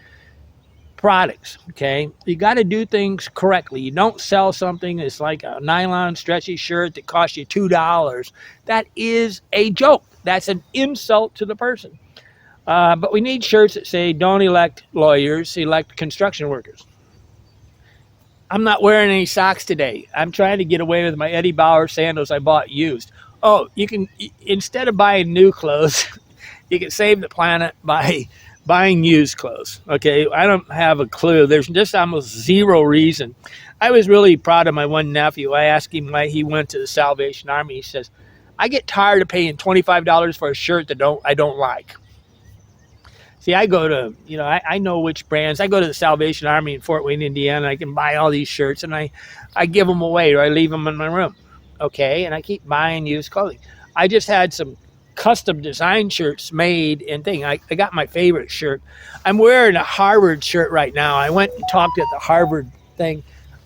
products. Okay, you got to do things correctly. You don't sell something that's like a nylon stretchy shirt that costs you $2. That is a joke. That's an insult to the person. But we need shirts that say "Don't elect lawyers, elect construction workers." I'm not wearing any socks today. I'm trying to get away with my Eddie Bauer sandals I bought used. Oh, you can, instead of buying new clothes, you can save the planet by buying used clothes. Okay, I don't have a clue. There's just almost zero reason. I was really proud of my one nephew. I asked him why he went to the Salvation Army. He says, "I get tired of paying $25 for a shirt that I don't like." See, I go to, I know which brands. I go to the Salvation Army in Fort Wayne, Indiana. I can buy all these shirts, and I give them away, or I leave them in my room. Okay, and I keep buying used clothing. I just had some custom design shirts made and thing. I got my favorite shirt. I'm wearing a Harvard shirt right now. I went and talked at the Harvard thing.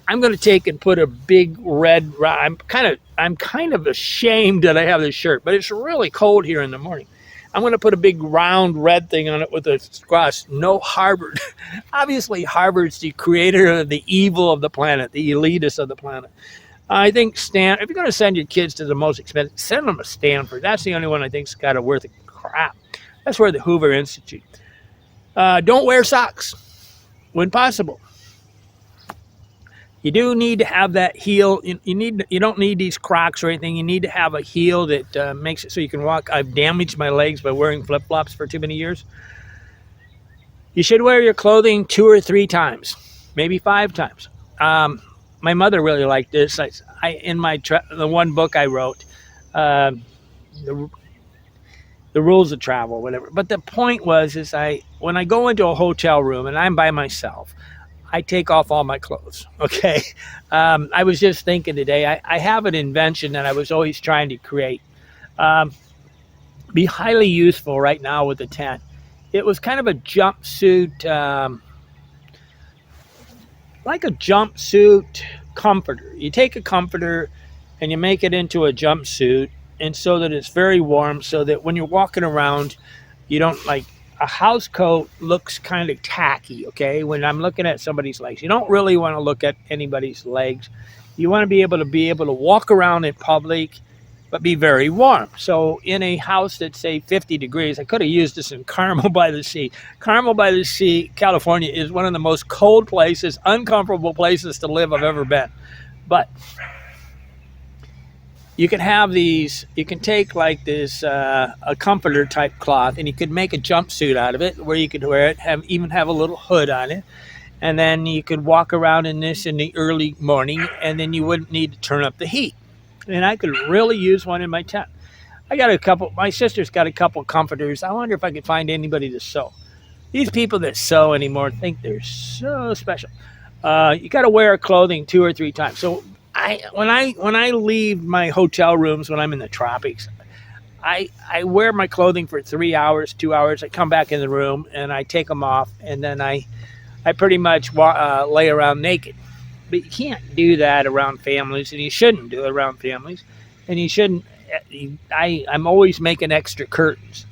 I'm going to take and put a big red. I'm kind of ashamed that I have this shirt, but it's really cold here in the morning. I'm going to put a big round red thing on it with a cross. No Harvard. Obviously, Harvard's the creator of the evil of the planet, the elitist of the planet. I think if you're going to send your kids to the most expensive, send them to Stanford. That's the only one I think's got a worth of crap. That's where the Hoover Institute. Don't wear socks. when possible. You do need to have that heel. You don't need these Crocs or anything. You need to have a heel that makes it so you can walk. I've damaged my legs by wearing flip-flops for too many years. You should wear your clothing 2 or 3 times, maybe 5 times. My mother really liked this. In the one book I wrote, the rules of travel, whatever. But the point was, when I go into a hotel room and I'm by myself, I take off all my clothes. Okay. I was just thinking today, I have an invention that I was always trying to create. Be highly useful right now with the tent. It was kind of a jumpsuit, like a jumpsuit comforter. You take a comforter and you make it into a jumpsuit, and so that it's very warm, so that when you're walking around, you don't a house coat looks kind of tacky, okay? When I'm looking at somebody's legs, you don't really want to look at anybody's legs. You want to be able to walk around in public, but be very warm. So in a house that's, say, 50 degrees, I could have used this in Carmel by the Sea. Carmel by the Sea, California, is one of the most cold places, uncomfortable places to live I've ever been. But you can have these, you can take this, a comforter type cloth, and you could make a jumpsuit out of it where you could wear it, even have a little hood on it. And then you could walk around in this in the early morning, and then you wouldn't need to turn up the heat. And I could really use one in my tent. My sister's got a couple comforters. I wonder if I could find anybody to sew. These people that sew anymore think they're so special. You got to wear clothing 2 or 3 times. So when I leave my hotel rooms when I'm in the tropics, I wear my clothing for 3 hours, 2 hours. I come back in the room and I take them off, and then I pretty much lay around naked. But you can't do that around families, and you shouldn't do it around families. And you shouldn't. I'm always making extra curtains.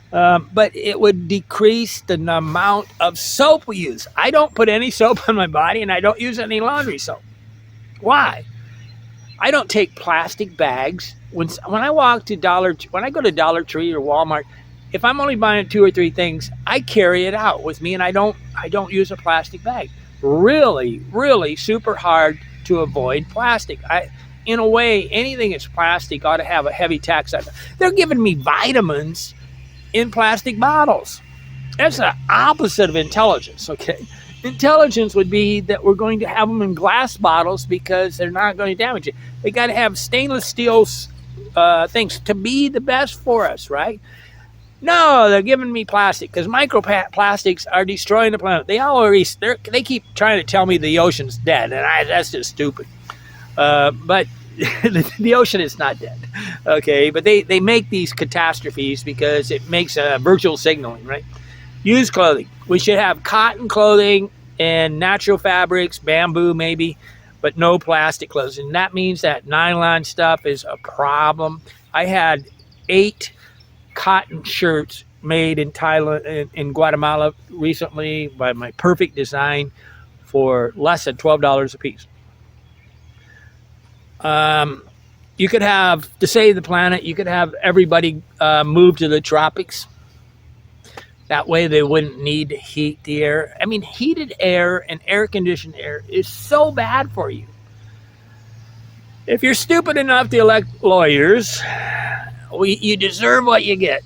But it would decrease the amount of soap we use. I don't put any soap on my body, and I don't use any laundry soap. Why? I don't take plastic bags. When I go to Dollar Tree or Walmart, if I'm only buying 2 or 3 things, I carry it out with me, and I don't use a plastic bag. Really, really super hard to avoid plastic. In a way, anything that's plastic ought to have a heavy tax on it. They're giving me vitamins in plastic bottles. That's the opposite of intelligence, okay? Intelligence would be that we're going to have them in glass bottles because they're not going to damage it. They got to have stainless steel things to be the best for us, right? No, they're giving me plastic because microplastics are destroying the planet. They keep trying to tell me the ocean's dead, and that's just stupid. But the ocean is not dead, okay? But they make these catastrophes because it makes virtual signaling, right? Use clothing. We should have cotton clothing and natural fabrics, bamboo maybe, but no plastic clothes. And that means that nylon stuff is a problem. I had 8 cotton shirts made in Thailand, in Guatemala recently by my Perfect Design for less than $12 a piece. You could have, to save the planet, you could have everybody move to the tropics. That way they wouldn't need to heat the air. I mean, heated air and air-conditioned air is so bad for you. If you're stupid enough to elect lawyers, you deserve what you get.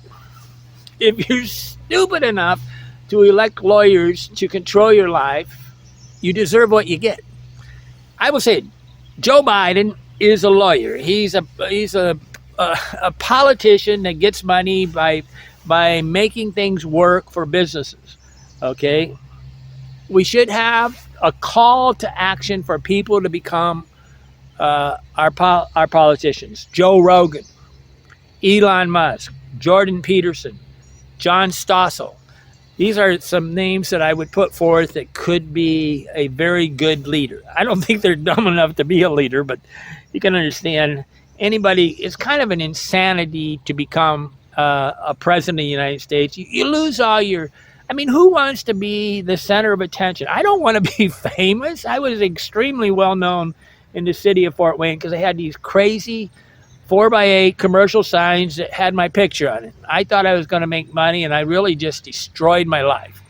If you're stupid enough to elect lawyers to control your life, you deserve what you get. I will say, Joe Biden is a lawyer. He's a politician that gets money by making things work for businesses. Okay, we should have a call to action for people to become our politicians. Joe Rogan, Elon Musk, Jordan Peterson, John Stossel. These are some names that I would put forth that could be a very good leader. I don't think they're dumb enough to be a leader, but you can understand it's kind of an insanity to become a president of the United States. You lose all your, who wants to be the center of attention? I don't want to be famous. I was extremely well known in the city of Fort Wayne because I had these crazy 4x8 commercial signs that had my picture on it. I thought I was going to make money, and I really just destroyed my life.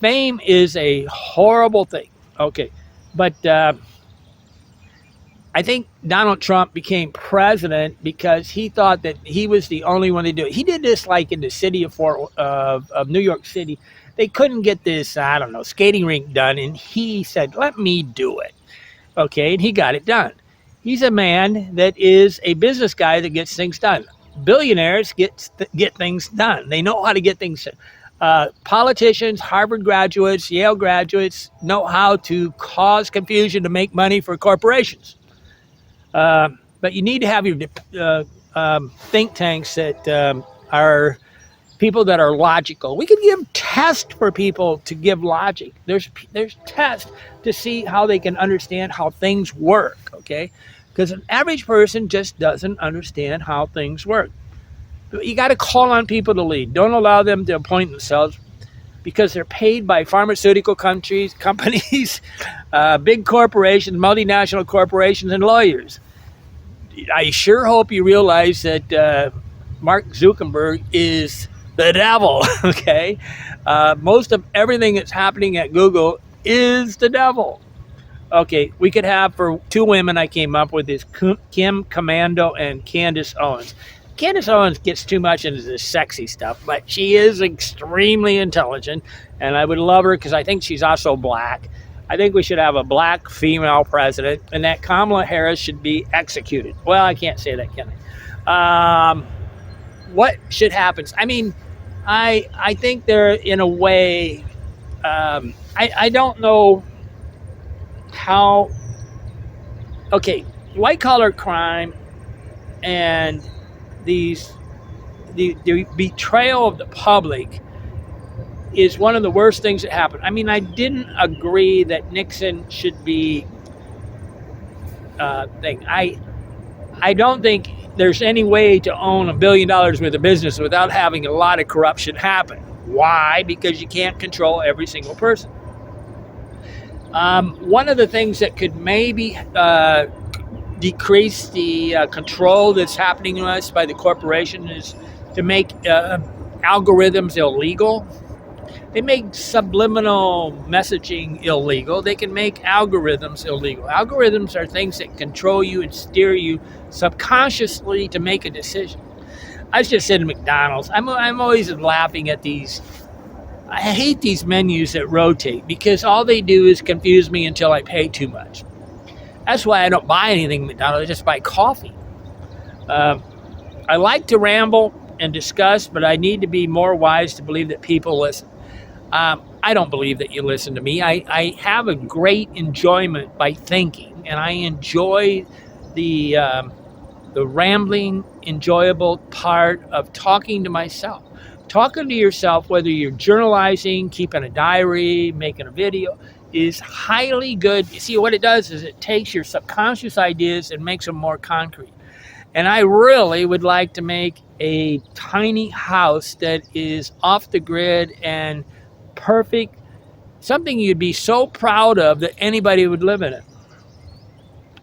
fame is a horrible thing. Okay, but I think Donald Trump became president because he thought that he was the only one to do it. He did this like in the city of New York City. They couldn't get this, I don't know, skating rink done, and he said, "Let me do it." Okay, and he got it done. He's a man that is a business guy that gets things done. Billionaires get things done. They know how to get things done. Politicians, Harvard graduates, Yale graduates know how to cause confusion to make money for corporations. But you need to have your think tanks that are people that are logical. We can give tests for people to give logic. There's tests to see how they can understand how things work, okay? Because an average person just doesn't understand how things work. You got to call on people to lead. Don't allow them to appoint themselves because they're paid by pharmaceutical companies, big corporations, multinational corporations, and lawyers. I sure hope you realize that Mark Zuckerberg is the devil, okay? Most of everything that's happening at Google is the devil. Okay, we could have for two women I came up with is Kim Commando and Candace Owens. Candace Owens gets too much into this sexy stuff, but she is extremely intelligent, and I would love her because I think she's also black. I think we should have a black female president, and that Kamala Harris should be executed. Well, I can't say that, can I? What should happen? I mean, I think they're in a way. I don't know how. Okay, white collar crime and the betrayal of the public is one of the worst things that happened. I mean, I didn't agree that Nixon should be thing. I don't think there's any way to own $1 billion worth of business without having a lot of corruption happen. Why? Because you can't control every single person. One of the things that could maybe decrease the control that's happening to us by the corporation is to make algorithms illegal. They make subliminal messaging illegal. They can make algorithms illegal. Algorithms are things that control you and steer you subconsciously to make a decision. I was just sitting at McDonald's. I'm always laughing at these. I hate these menus that rotate because all they do is confuse me until I pay too much. That's why I don't buy anything at McDonald's. I just buy coffee. I like to ramble and discuss, but I need to be more wise to believe that people listen. I don't believe that you listen to me. I have a great enjoyment by thinking, and I enjoy the rambling, enjoyable part of talking to myself. Talking to yourself, whether you're journalizing, keeping a diary, making a video, is highly good. You see, what it does is it takes your subconscious ideas and makes them more concrete. And I really would like to make a tiny house that is off the grid and perfect, something you'd be so proud of that anybody would live in it.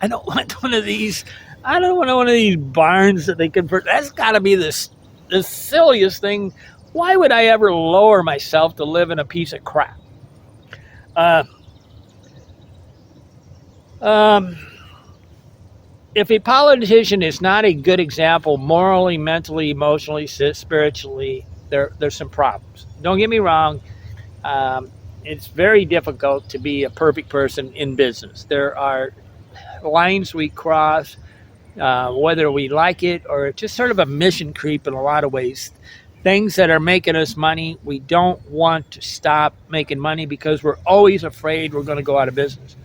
I don't want one of these barns that they convert. That's got to be the silliest thing. Why would I ever lower myself to live in a piece of crap? If a politician is not a good example morally, mentally, emotionally, spiritually, there's some problems. Don't get me wrong. It's very difficult to be a perfect person in business. There are lines we cross, whether we like it or it's just sort of a mission creep in a lot of ways. Things that are making us money, we don't want to stop making money because we're always afraid we're going to go out of business.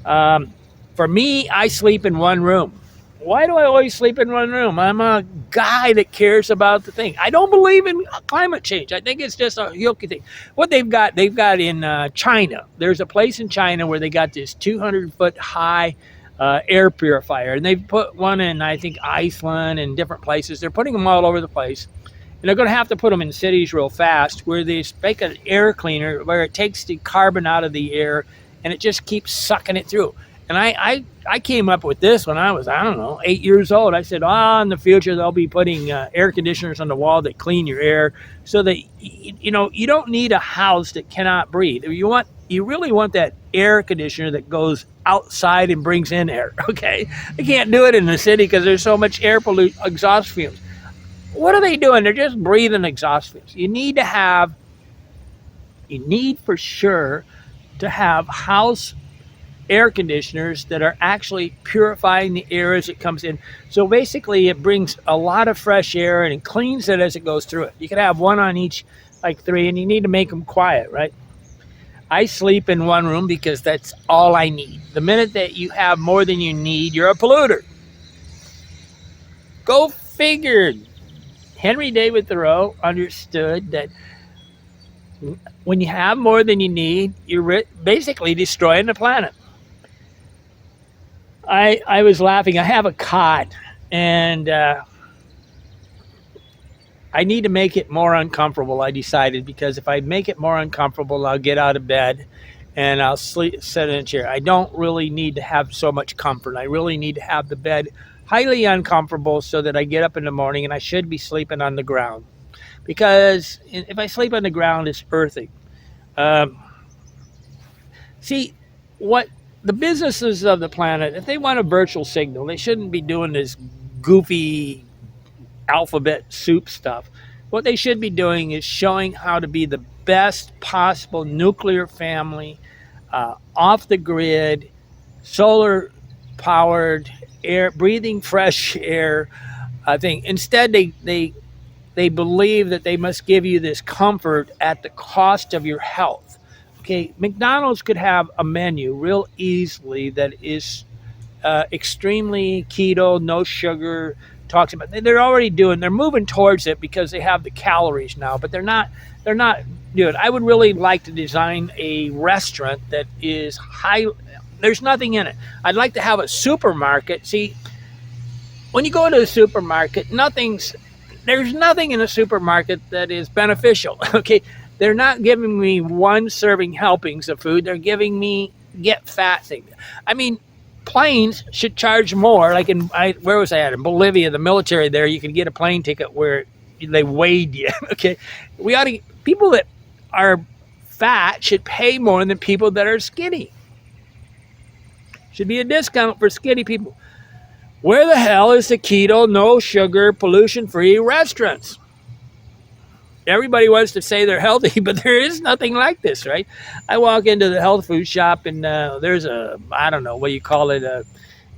For me, I sleep in one room. Why do I always sleep in one room? I'm a guy that cares about the thing. I don't believe in climate change. I think it's just a hokey thing. What they've got in China. There's a place in China where they got this 200-foot high air purifier. And they've put one in, I think, Iceland and different places. They're putting them all over the place. And they're going to have to put them in cities real fast where they make an air cleaner where it takes the carbon out of the air and it just keeps sucking it through. And I came up with this when I was, I don't know, 8 years old. I said, in the future, they'll be putting air conditioners on the wall that clean your air so that, you don't need a house that cannot breathe. You really want that air conditioner that goes outside and brings in air. Okay. They can't do it in the city because there's so much exhaust fumes. What are they doing? They're just breathing exhaust fumes. You need for sure to have house air conditioners that are actually purifying the air as it comes in. So basically it brings a lot of fresh air and it cleans it as it goes through it. You can have one on each, like 3, and you need to make them quiet, right? I sleep in one room because that's all I need. The minute that you have more than you need, you're a polluter. Go figure. Henry David Thoreau understood that when you have more than you need, you're basically destroying the planet. I was laughing. I have a cot, and I need to make it more uncomfortable, I decided, because if I make it more uncomfortable, I'll get out of bed and I'll sit in a chair. I don't really need to have so much comfort. I really need to have the bed highly uncomfortable so that I get up in the morning, and I should be sleeping on the ground. Because if I sleep on the ground, it's earthy. See, what the businesses of the planet, if they want a virtual signal, they shouldn't be doing this goofy alphabet soup stuff. What they should be doing is showing how to be the best possible nuclear family, off the grid, solar powered, air, breathing fresh air thing. Instead, they believe that they must give you this comfort at the cost of your health. Okay, McDonald's could have a menu real easily that is extremely keto, no sugar, talks about. They're moving towards it because they have the calories now, but they're not doing it. I would really like to design a restaurant that is high. There's nothing in it. I'd like to have a supermarket. See, when you go to a supermarket, there's nothing in a supermarket that is beneficial. Okay, they're not giving me one serving helpings of food. They're giving me get fat things. I mean, planes should charge more. Like where was I at? In Bolivia, the military there, you can get a plane ticket where they weighed you. Okay, people that are fat should pay more than people that are skinny. Should be a discount for skinny people. Where the hell is the keto, no sugar, pollution-free restaurants? Everybody wants to say they're healthy, but there is nothing like this, right? I walk into the health food shop, and there's I don't know what you call it,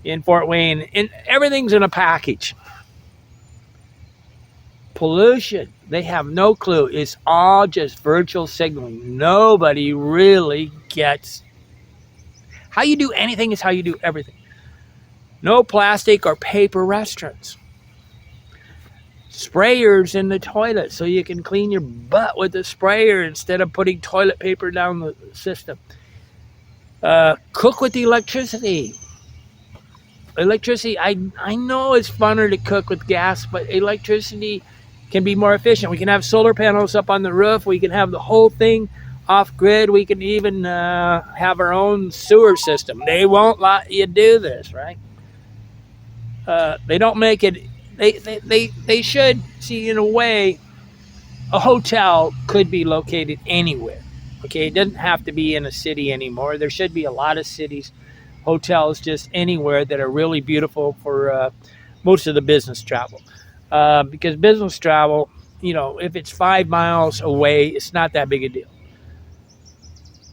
in Fort Wayne, and everything's in a package. Pollution, they have no clue. It's all just virtual signaling. Nobody really gets. How you do anything is how you do everything. No plastic or paper restaurants. Sprayers in the toilet so you can clean your butt with the sprayer instead of putting toilet paper down the system. Cook with the electricity. I know it's funner to cook with gas, but electricity can be more efficient. We can have solar panels up on the roof. We can have the whole thing off grid. We can even have our own sewer system. They won't let you do this, right? They don't make it. They should see, in a way, a hotel could be located anywhere. Okay, it doesn't have to be in a city anymore. There should be a lot of cities, hotels just anywhere that are really beautiful for most of the business travel. Because business travel, if it's 5 miles away, it's not that big a deal.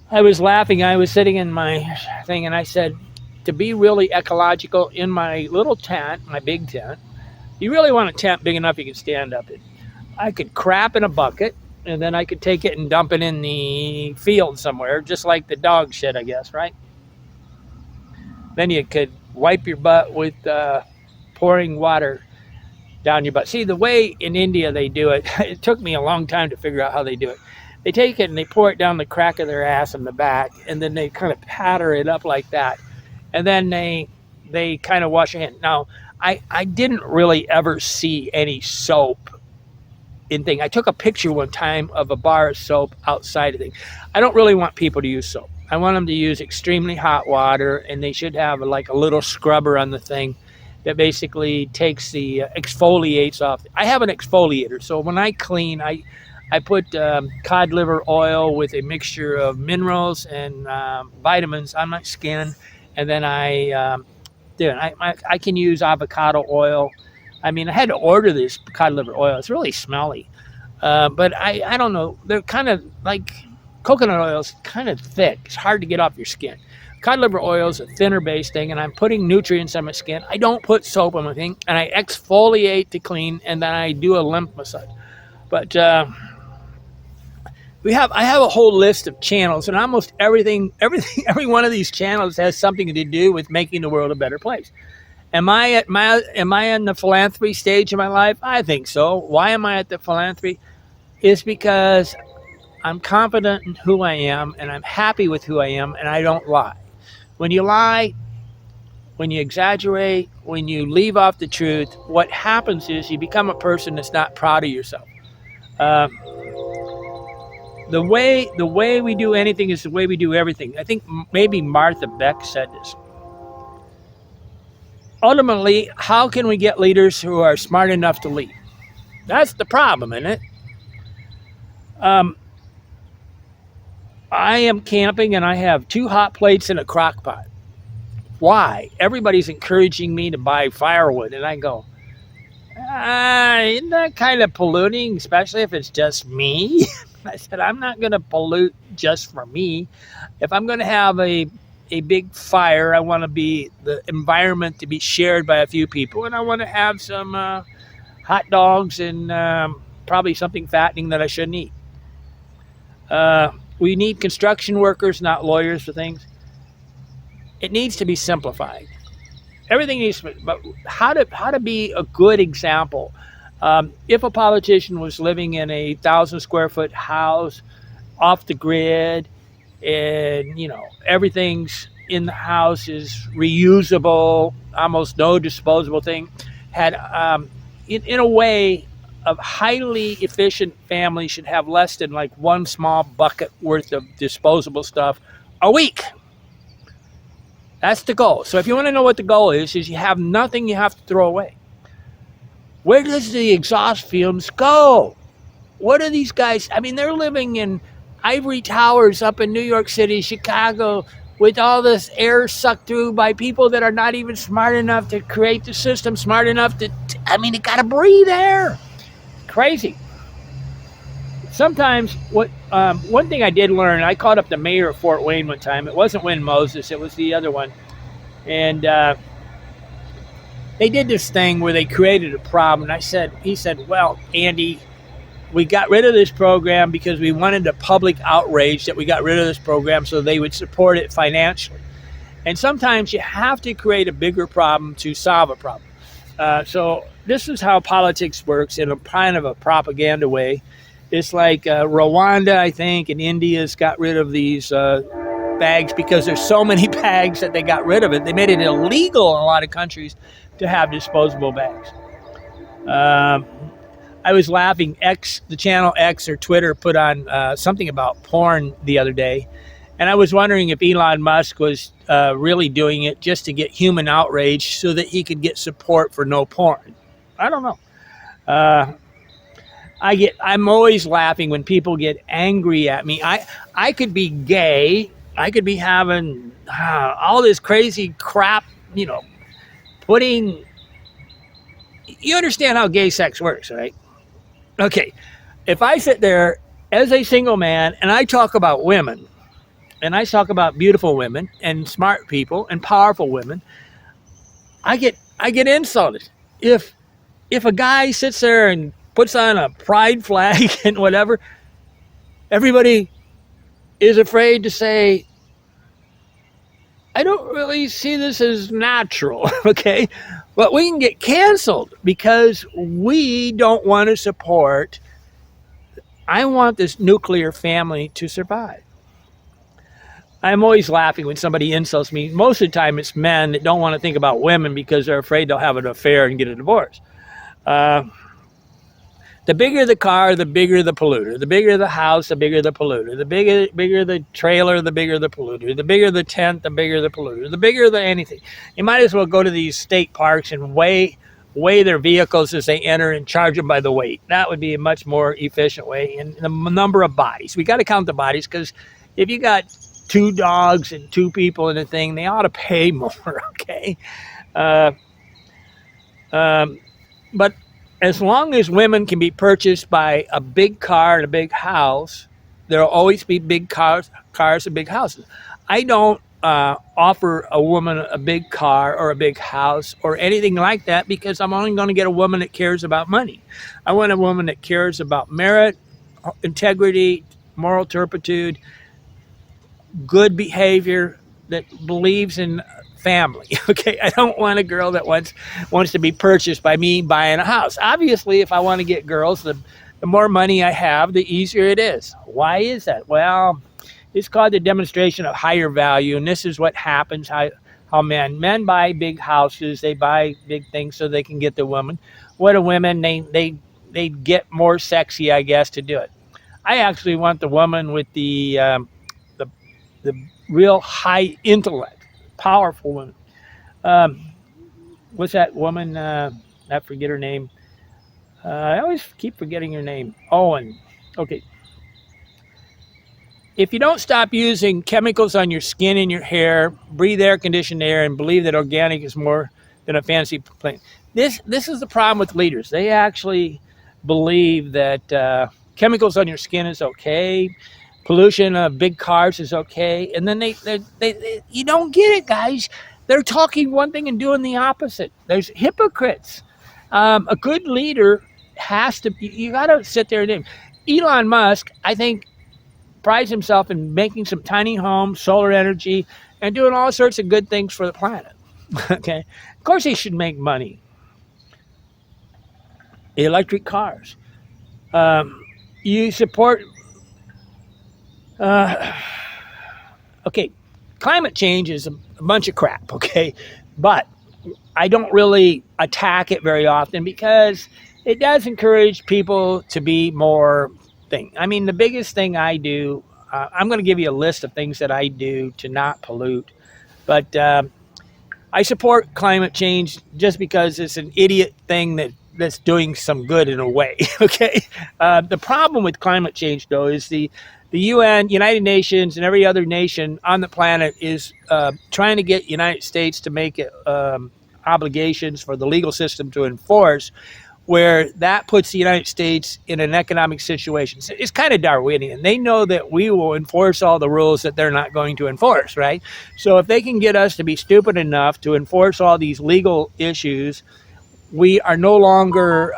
I was laughing. I was sitting in my thing, and I said, to be really ecological in my little tent, my big tent, you really want a tent big enough you can stand up in. I could crap in a bucket, and then I could take it and dump it in the field somewhere, just like the dog shit, I guess, right? Then you could wipe your butt with pouring water down your butt. See, the way in India they do it, it took me a long time to figure out how they do it. They take it and they pour it down the crack of their ass in the back, and then they kind of patter it up like that. And then they kind of wash your hand. Now, I didn't really ever see any soap in thing. I took a picture one time of a bar of soap outside of thing. I don't really want people to use soap. I want them to use extremely hot water, and they should have like a little scrubber on the thing that basically takes the exfoliates off. I have an exfoliator, so when I clean, I put cod liver oil with a mixture of minerals and vitamins on my skin, and then I can use avocado oil. I mean, I had to order this cod liver oil. It's really smelly, but I don't know. They're kind of like coconut oil is kind of thick. It's hard to get off your skin. Cod liver oil is a thinner based thing, and I'm putting nutrients on my skin. I don't put soap on my thing, and I exfoliate to clean, and then I do a lymph massage. But I have a whole list of channels, and almost every one of these channels has something to do with making the world a better place. Am I in the philanthropy stage of my life? I think so. Why am I at the philanthropy? It's because I'm confident in who I am, and I'm happy with who I am, and I don't lie. When you lie, when you exaggerate, when you leave off the truth, what happens is you become a person that's not proud of yourself. The way we do anything is the way we do everything. I think maybe Martha Beck said this. Ultimately, how can we get leaders who are smart enough to lead? That's the problem, isn't it? I am camping and I have 2 hot plates and a crock pot. Why? Everybody's encouraging me to buy firewood, and I go, isn't that kind of polluting, especially if it's just me? I said, I'm not going to pollute just for me. If I'm going to have a big fire, I want the environment to be shared by a few people, and I want to have some hot dogs and probably something fattening that I shouldn't eat. We need construction workers, not lawyers for things. It needs to be simplified. Everything needs to be, but how to be a good example. If a politician was living in a 1,000 square foot house off the grid, and everything's in the house is reusable, almost no disposable thing, had in a way, a highly efficient family should have less than like one small bucket worth of disposable stuff a week. That's the goal. So if you want to know what the goal is you have nothing you have to throw away. Where does the exhaust fumes go? What are these guys? I mean, they're living in ivory towers up in New York City, Chicago, with all this air sucked through by people that are not even smart enough to create the system, smart enough to, you got to breathe air. Crazy. Sometimes one thing I did learn, I called up the mayor of Fort Wayne one time. It wasn't Win Moses, it was the other one. And they did this thing where they created a problem. And he said, well, Andy, we got rid of this program because we wanted the public outrage that we got rid of this program so they would support it financially. And sometimes you have to create a bigger problem to solve a problem. So this is how politics works in a kind of a propaganda way. It's like Rwanda, I think, and India's got rid of these bags because there's so many bags that they got rid of it. They made it illegal in a lot of countries to have disposable bags. I was laughing. The channel X or Twitter put on something about porn the other day, and I was wondering if Elon Musk was really doing it just to get human outrage so that he could get support for no porn. I don't know. I'm always laughing when people get angry at me. I could be gay. I could be having all this crazy crap, you understand how gay sex works, right? Okay. If I sit there as a single man and I talk about women, and I talk about beautiful women and smart people and powerful women, I get insulted. If a guy sits there and puts on a pride flag and whatever, everybody is afraid to say, I don't really see this as natural, okay? But we can get canceled because we don't want to support, I want this nuclear family to survive. I'm always laughing when somebody insults me. Most of the time it's men that don't want to think about women because they're afraid they'll have an affair and get a divorce. The bigger the car, the bigger the polluter. The bigger the house, the bigger the polluter. The bigger the trailer, the bigger the polluter. The bigger the tent, the bigger the polluter. The bigger the anything. You might as well go to these state parks and weigh their vehicles as they enter and charge them by the weight. That would be a much more efficient way. And the number of bodies. We got to count the bodies, because if you got 2 dogs and 2 people in a thing, they ought to pay more, okay? But as long as women can be purchased by a big car and a big house, there will always be big cars and big houses. I don't offer a woman a big car or a big house or anything like that, because I'm only going to get a woman that cares about money. I want a woman that cares about merit, integrity, moral turpitude, good behavior, that believes in family. Okay, I don't want a girl that wants to be purchased by me buying a house. Obviously, if I want to get girls, the more money I have, the easier it is. Why is that? Well, it's called the demonstration of higher value, and this is what happens. How men buy big houses, they buy big things so they can get the woman. What do women? They get more sexy, I guess, to do it. I actually want the woman with the real high intellect, powerful woman. What's that woman? I forget her name. I always keep forgetting her name. Owen. Okay. If you don't stop using chemicals on your skin and your hair, breathe air-conditioned air, and believe that organic is more than a fancy plane. This is the problem with leaders. They actually believe that chemicals on your skin is okay, pollution of big cars is okay, and then they you don't get it, guys. They're talking one thing and doing the opposite. There's hypocrites. A good leader has to. You got to sit there and Elon Musk, I think, prides himself in making some tiny homes, solar energy, and doing all sorts of good things for the planet. Okay, of course he should make money. Electric cars. You support. Okay, climate change is a bunch of crap. Okay, but I don't really attack it very often, because it does encourage people to be more thing. I mean, the biggest thing I do, I'm going to give you a list of things that I do to not pollute, but I support climate change just because it's an idiot thing that's doing some good in a way. Okay, the problem with climate change, though, is the UN, United Nations, and every other nation on the planet is trying to get United States to make it obligations for the legal system to enforce, where that puts the United States in an economic situation. So it's kind of Darwinian. They know that we will enforce all the rules that they're not going to enforce, right? So if they can get us to be stupid enough to enforce all these legal issues, we are no longer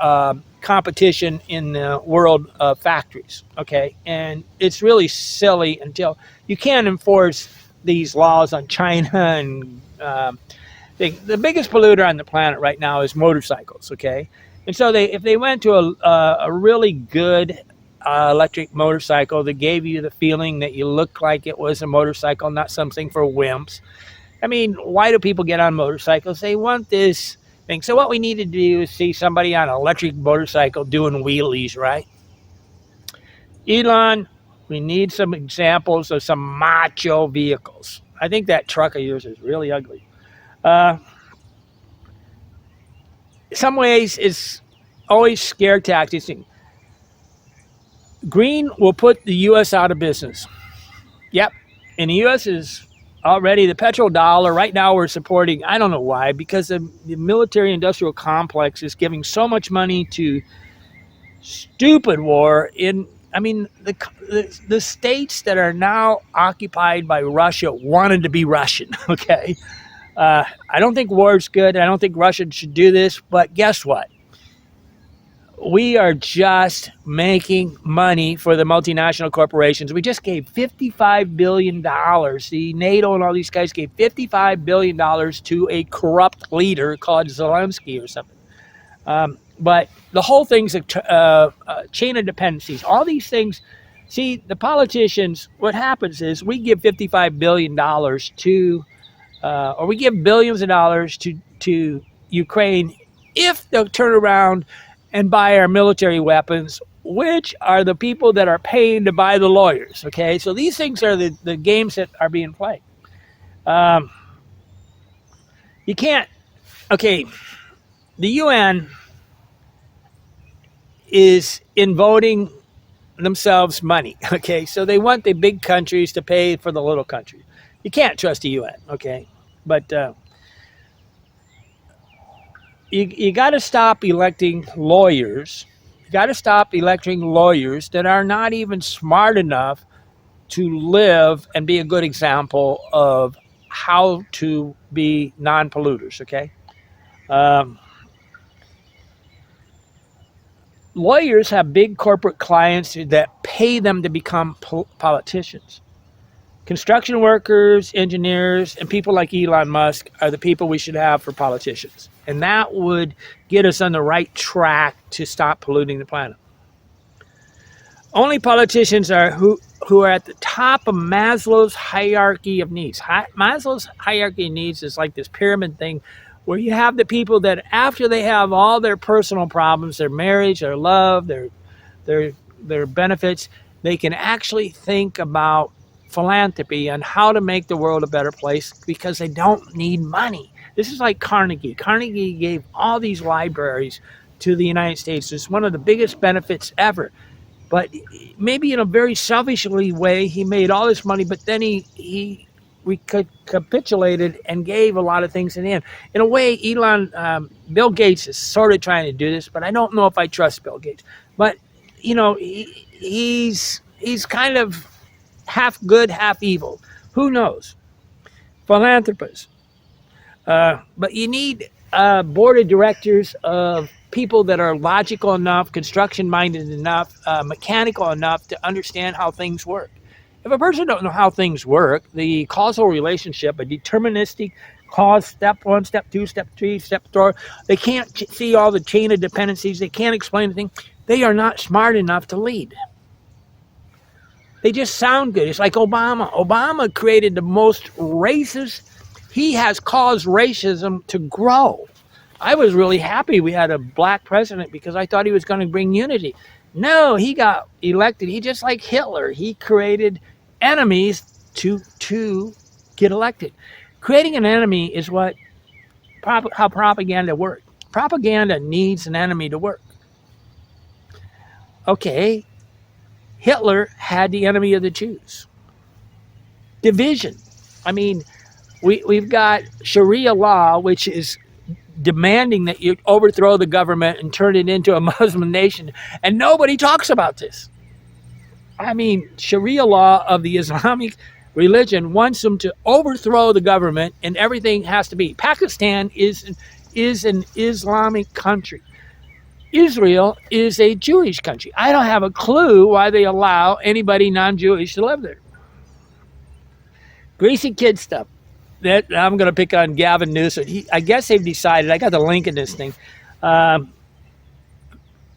competition in the world of factories, okay? And it's really silly until you can't enforce these laws on China and the biggest polluter on the planet right now is motorcycles, okay? And so if they went to a really good electric motorcycle that gave you the feeling that you looked like it was a motorcycle, not something for wimps. I mean, why do people get on motorcycles? They want this thing. So what we need to do is see somebody on an electric motorcycle doing wheelies, right? Elon, we need some examples of some macho vehicles. I think that truck of yours is really ugly. Some ways it's always scare tactics. Green will put the U.S. out of business. Yep. And the U.S. is already the petrodollar. Right now we're supporting, I don't know why, because the military industrial complex is giving so much money to stupid war the states that are now occupied by Russia wanted to be Russian, okay? I don't think war is good. I don't think Russia should do this. But guess what? We are just making money for the multinational corporations. We just gave $55 billion. The NATO and all these guys gave $55 billion to a corrupt leader called Zelensky or something. But the whole thing's a chain of dependencies. All these things. See, the politicians, what happens is we give $55 billion to or we give billions of dollars to Ukraine if they'll turn around and buy our military weapons, which are the people that are paying to buy the lawyers. Okay, so these things are the games that are being played. Um, you can't, okay, the UN is in voting themselves money. Okay, so they want the big countries to pay for the little countries. You can't trust the UN. Okay, but you got to stop electing lawyers. You got to stop electing lawyers that are not even smart enough to live and be a good example of how to be non-polluters. Okay, um, lawyers have big corporate clients that pay them to become politicians. Construction workers, engineers, and people like Elon Musk are the people we should have for politicians. And that would get us on the right track to stop polluting the planet. Only politicians are who are at the top of Maslow's hierarchy of needs. Maslow's hierarchy of needs is like this pyramid thing where you have the people that after they have all their personal problems, their marriage, their love, their benefits, they can actually think about philanthropy and how to make the world a better place because they don't need money. This is like Carnegie. Carnegie gave all these libraries to the United States. It's one of the biggest benefits ever. But maybe in a very selfishly way, he made all this money, but then he recapitulated and gave a lot of things in the end. In a way, Bill Gates is sort of trying to do this, but I don't know if I trust Bill Gates. But, you know, he's kind of half good, half evil. Who knows? Philanthropists. But you need a board of directors of people that are logical enough, construction-minded enough, mechanical enough to understand how things work. If a person don't know how things work, the causal relationship, a deterministic cause, step 1, step 2, step 3, step 4, they can't see all the chain of dependencies, they can't explain anything, they are not smart enough to lead. They just sound good. It's like Obama. Obama created the most racist. He has caused racism to grow. I was really happy we had a black president because I thought he was going to bring unity. No, he got elected. He just like Hitler. He created enemies to get elected. Creating an enemy is how propaganda works. Propaganda needs an enemy to work. Okay. Hitler had the enemy of the Jews. Division. I mean, we've got Sharia law, which is demanding that you overthrow the government and turn it into a Muslim nation, and nobody talks about this. I mean, Sharia law of the Islamic religion wants them to overthrow the government, and everything has to be. Pakistan is an Islamic country. Israel is a Jewish country. I don't have a clue why they allow anybody non-Jewish to live there. Greasy kid stuff. That I'm going to pick on Gavin Newsom. I guess they've decided. I got the link in this thing.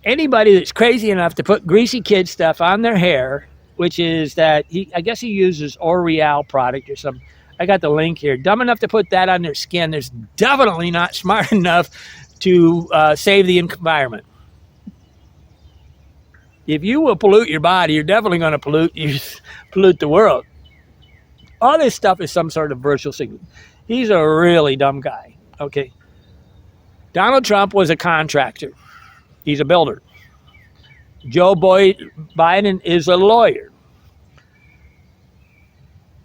Anybody that's crazy enough to put greasy kid stuff on their hair, which is that I guess he uses L'Oreal product or something. I got the link here. Dumb enough to put that on their skin. There's definitely not smart enough to save the environment. If you will pollute your body, you're definitely going to pollute the world. All this stuff is some sort of virtual signal. He's a really dumb guy. Okay. Donald Trump was a contractor. He's a builder. Joe Biden is a lawyer.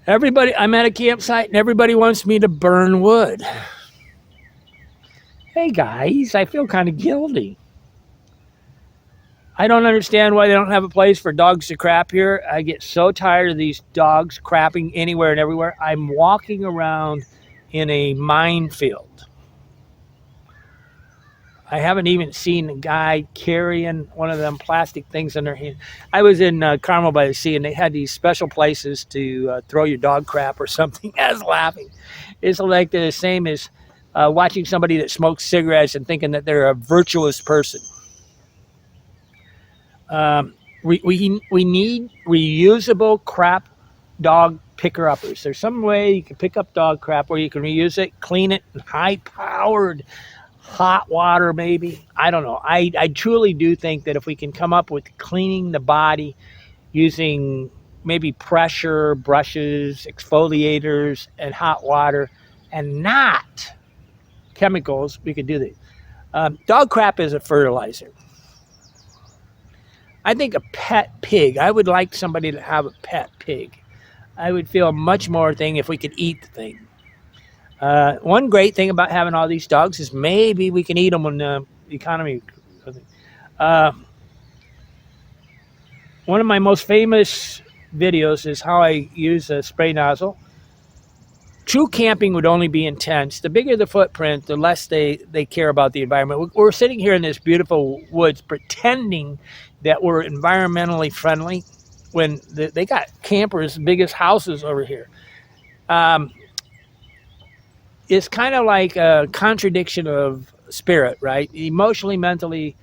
I'm at a campsite and everybody wants me to burn wood. Hey guys, I feel kind of guilty. I don't understand why they don't have a place for dogs to crap here. I get so tired of these dogs crapping anywhere and everywhere. I'm walking around in a minefield. I haven't even seen a guy carrying one of them plastic things in their hand. I was in Carmel by the Sea, and they had these special places to throw your dog crap or something. I was laughing. It's like the same as watching somebody that smokes cigarettes and thinking that they're a virtuous person. We need reusable crap dog picker-uppers. There's some way you can pick up dog crap where you can reuse it, clean it, and high-powered hot water, maybe. I don't know. I truly do think that if we can come up with cleaning the body using maybe pressure, brushes, exfoliators, and hot water, and not chemicals, we could do that. Dog crap is a fertilizer. I think a pet pig, I would like somebody to have a pet pig. I would feel much more thing if we could eat the thing. One great thing about having all these dogs is maybe we can eat them when the economy. Uh, One of my most famous videos is how I use a spray nozzle. True camping would only be intense. The bigger the footprint, the less they care about the environment. We're sitting here in this beautiful woods pretending that we're environmentally friendly when they got campers big as houses over here. Um, it's kind of like a contradiction of spirit, right? Emotionally, mentally,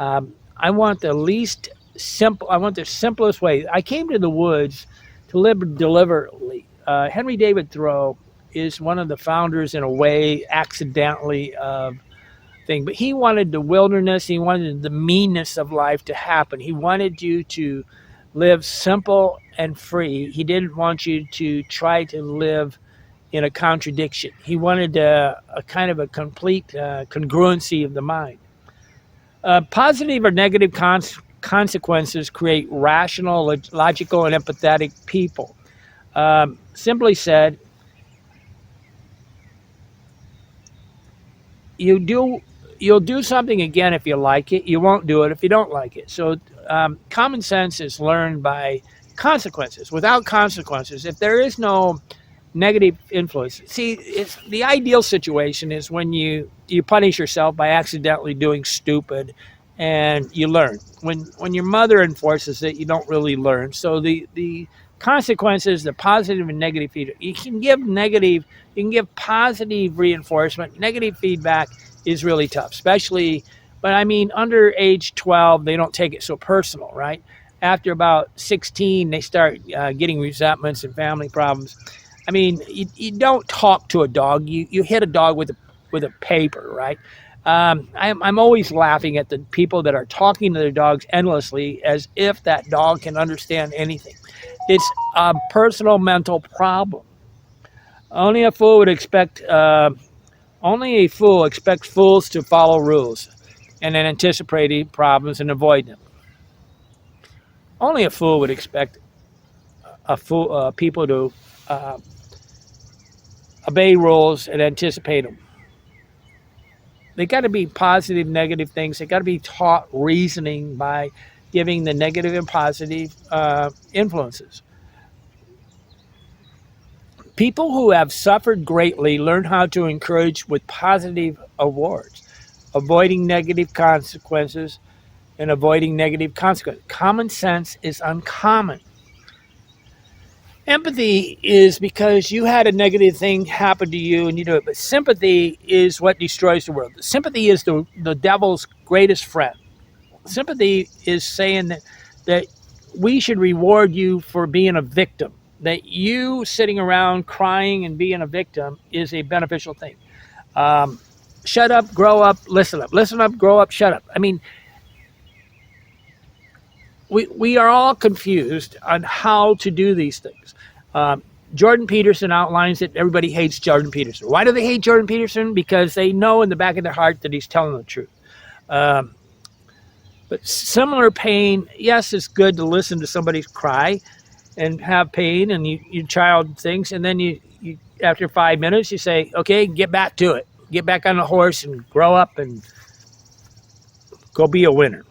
I want the least simple. I want the simplest way. I came to the woods to live deliberately. Henry David Thoreau is one of the founders, in a way, accidentally of thing. But he wanted the wilderness. He wanted the meanness of life to happen. He wanted you to live simple and free. He didn't want you to try to live in a contradiction. He wanted a kind of a complete congruency of the mind. Positive or negative consequences create rational, logical, and empathetic people. Simply said, you'll do something again if you like it. You won't do it if you don't like it. So common sense is learned by consequences. Without consequences, if there is no negative influence, see, it's the ideal situation is when you punish yourself by accidentally doing stupid, and you learn. When your mother enforces it, you don't really learn. So the consequences, the positive and negative feedback. You can give positive reinforcement. Negative feedback is really tough, especially, but I mean, under age 12, they don't take it so personal, right? After about 16, they start getting resentments and family problems. I mean, you don't talk to a dog. You hit a dog with a paper, right? I'm always laughing at the people that are talking to their dogs endlessly as if that dog can understand anything. It's a personal mental problem. Only a fool would expect. Only a fool expects fools to follow rules, and then anticipate problems and avoid them. Only a fool would expect people to obey rules and anticipate them. They got to be positive, negative things. They got to be taught reasoning by giving the negative and positive influences. People who have suffered greatly learn how to encourage with positive awards, avoiding negative consequences and avoiding negative consequences. Common sense is uncommon. Empathy is because you had a negative thing happen to you and you do it. But sympathy is what destroys the world. Sympathy is the devil's greatest friend. Sympathy is saying that we should reward you for being a victim. That you sitting around crying and being a victim is a beneficial thing. Shut up, grow up, listen up. Listen up, grow up, shut up. I mean, we are all confused on how to do these things. Jordan Peterson outlines it. Everybody hates Jordan Peterson. Why do they hate Jordan Peterson? Because they know in the back of their heart that he's telling the truth. But similar pain, yes, it's good to listen to somebody cry and have pain, and you child things, and then you after 5 minutes you say, okay, get back to it. Get back on the horse and grow up and go be a winner.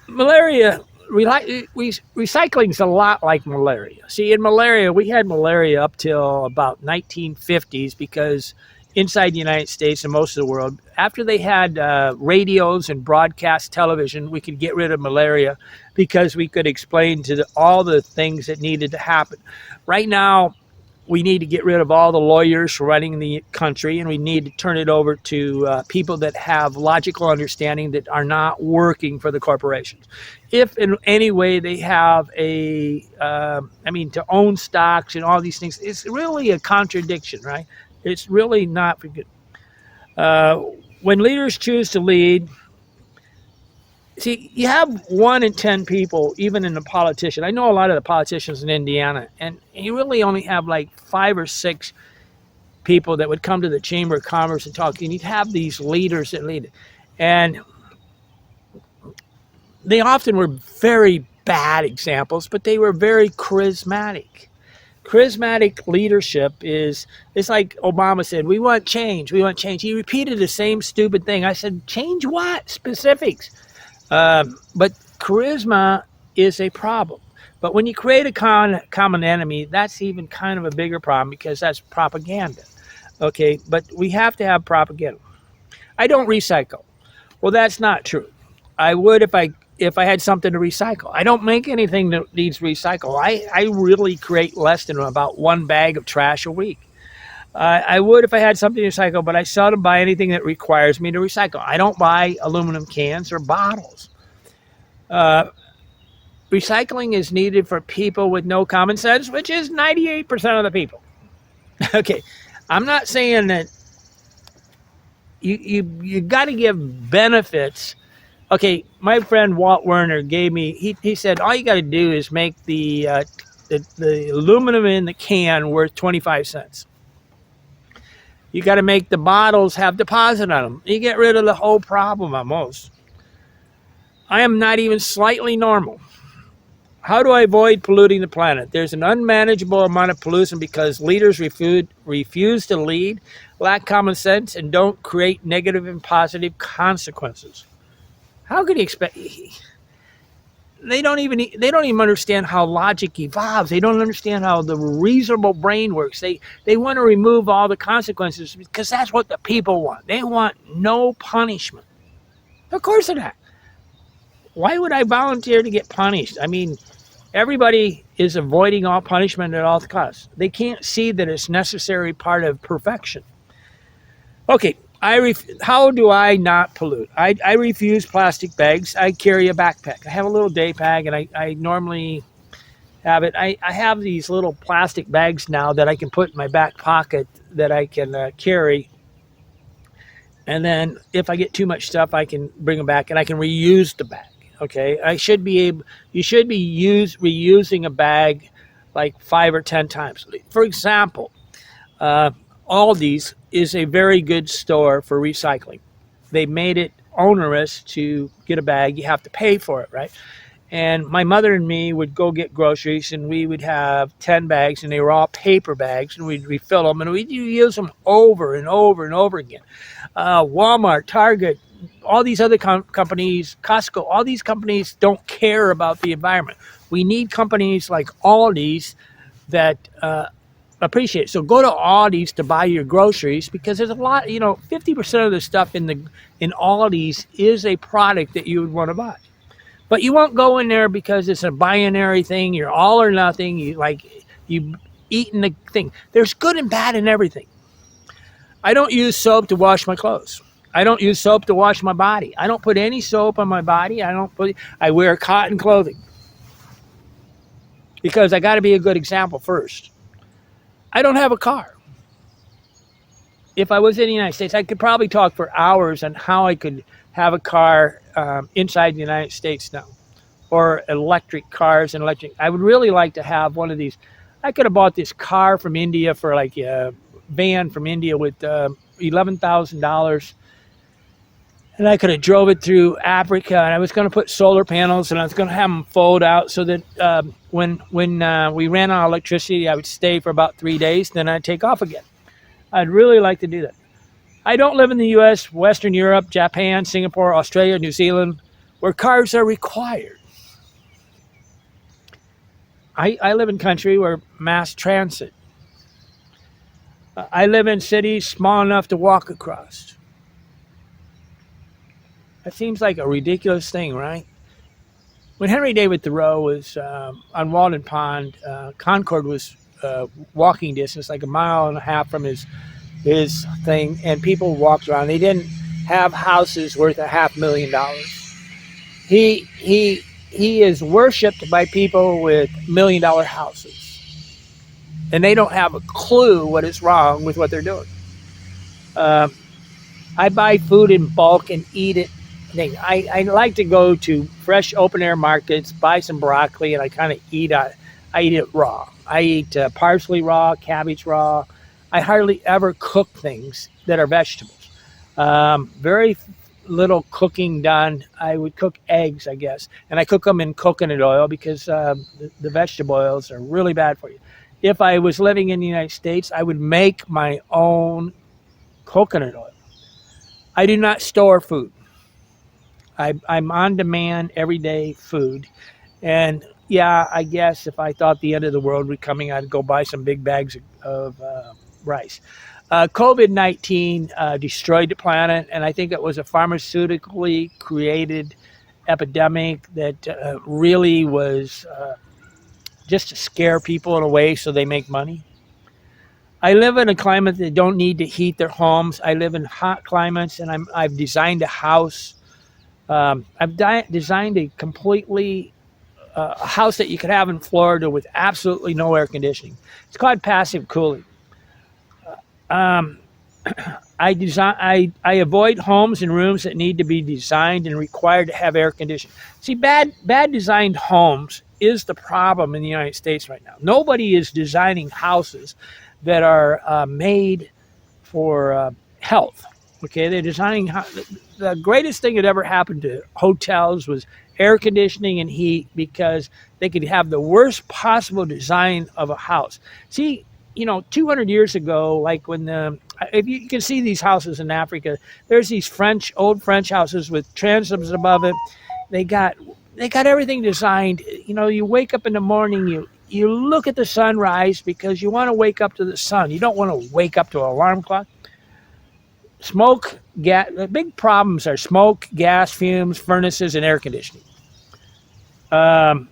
Malaria, recycling is a lot like malaria. See, in malaria, we had malaria up till about 1950s because inside the United States and most of the world, after they had radios and broadcast television, we could get rid of malaria because we could explain all the things that needed to happen. Right now, we need to get rid of all the lawyers running the country, and we need to turn it over to people that have logical understanding that are not working for the corporations. If in any way they have to own stocks and all these things, it's really a contradiction, right? It's really not good. Uh, when leaders choose to lead, see, you have 1 in 10 people, even in the politician. I know a lot of the politicians in Indiana, and you really only have like 5 or 6 people that would come to the Chamber of Commerce and talk. And you'd have these leaders that lead it. And they often were very bad examples, but they were very charismatic. Charismatic leadership is, it's like Obama said, we want change, we want change. He repeated the same stupid thing. I said, change what? Specifics. But charisma is a problem. But when you create a common enemy, that's even kind of a bigger problem because that's propaganda. Okay, but we have to have propaganda. I don't recycle. Well, that's not true. I would if I had something to recycle. I don't make anything that needs recycle. I really create less than about 1 bag of trash a week. I would if I had something to recycle, but I seldom buy anything that requires me to recycle. I don't buy aluminum cans or bottles. Recycling is needed for people with no common sense, which is 98% of the people. Okay, I'm not saying that you got to give benefits. Okay, my friend Walt Werner gave me. He said all you got to do is make the aluminum in the can worth 25 cents. You got to make the bottles have deposit on them. You get rid of the whole problem almost. I am not even slightly normal. How do I avoid polluting the planet? There's an unmanageable amount of pollution because leaders refuse to lead, lack common sense, and don't create negative and positive consequences. How can you expect? They don't even understand how logic evolves. They don't understand how the reasonable brain works. They want to remove all the consequences because that's what the people want. They want no punishment. Of course not. Why would I volunteer to get punished? I mean, everybody is avoiding all punishment at all costs. They can't see that it's necessary part of perfection. Okay, how do I not pollute? I refuse plastic bags. I carry a backpack. I have a little day bag, and I normally have it. I have these little plastic bags now that I can put in my back pocket that I can carry. And then if I get too much stuff, I can bring them back, and I can reuse the bag. Okay, you should be reusing a bag like 5 or 10 times. For example, Aldi's is a very good store for recycling. They made it onerous to get a bag. You have to pay for it, right? And my mother and me would go get groceries, and we would have 10 bags, and they were all paper bags, and we'd refill them, and we'd use them over and over and over again. Walmart, Target, all these other companies, Costco, all these companies don't care about the environment. We need companies like Aldi's that appreciate it. So go to Aldi's to buy your groceries because there's a lot, 50% of the stuff in Aldi's is a product that you would want to buy. But you won't go in there because it's a binary thing. You're all or nothing. You eating the thing. There's good and bad in everything. I don't use soap to wash my clothes. I don't use soap to wash my body. I don't put any soap on my body. I wear cotton clothing because I got to be a good example first. I don't have a car. If I was in the United States, I could probably talk for hours on how I could have a car inside the United States now, or electric cars and electric. I would really like to have one of these. I could have bought this car from India for like a van from India with $11,000. And I could have drove it through Africa, and I was going to put solar panels, and I was going to have them fold out so that when we ran out of electricity, I would stay for about 3 days, then I'd take off again. I'd really like to do that. I don't live in the U.S., Western Europe, Japan, Singapore, Australia, New Zealand, where cars are required. I live in country where mass transit. I live in cities small enough to walk across. That seems like a ridiculous thing, right? When Henry David Thoreau was on Walden Pond, Concord was walking distance, like 1.5 miles from his thing, and people walked around. They didn't have houses worth $500,000. He is worshipped by people with $1 million houses, and they don't have a clue what is wrong with what they're doing. I buy food in bulk and eat it. I like to go to fresh open air markets, buy some broccoli, and I kind of I eat it raw. I eat parsley raw, cabbage raw. I hardly ever cook things that are vegetables. Very little cooking done. I would cook eggs, I guess, and I cook them in coconut oil because the vegetable oils are really bad for you. If I was living in the United States, I would make my own coconut oil. I do not store food. I'm on demand everyday food. And yeah, I guess if I thought the end of the world was coming, I'd go buy some big bags of rice. COVID 19 destroyed the planet, and I think it was a pharmaceutically created epidemic that really was just to scare people in a way so they make money. I live in a climate that don't need to heat their homes. I live in hot climates, and I've designed a house. Designed a completely a house that you could have in Florida with absolutely no air conditioning. It's called passive cooling. Um, I avoid homes and rooms that need to be designed and required to have air conditioning. See, bad designed homes is the problem in the United States right now. Nobody is designing houses that are made for health. Okay, they're designing the greatest thing that ever happened to hotels was air conditioning and heat because they could have the worst possible design of a house. See, 200 years ago, like when if you can see these houses in Africa, there's these old French houses with transoms above it. They got everything designed. You wake up in the morning, you look at the sunrise because you want to wake up to the sun. You don't want to wake up to an alarm clock. Smoke, gas. The big problems are smoke, gas, fumes, furnaces, and air conditioning. When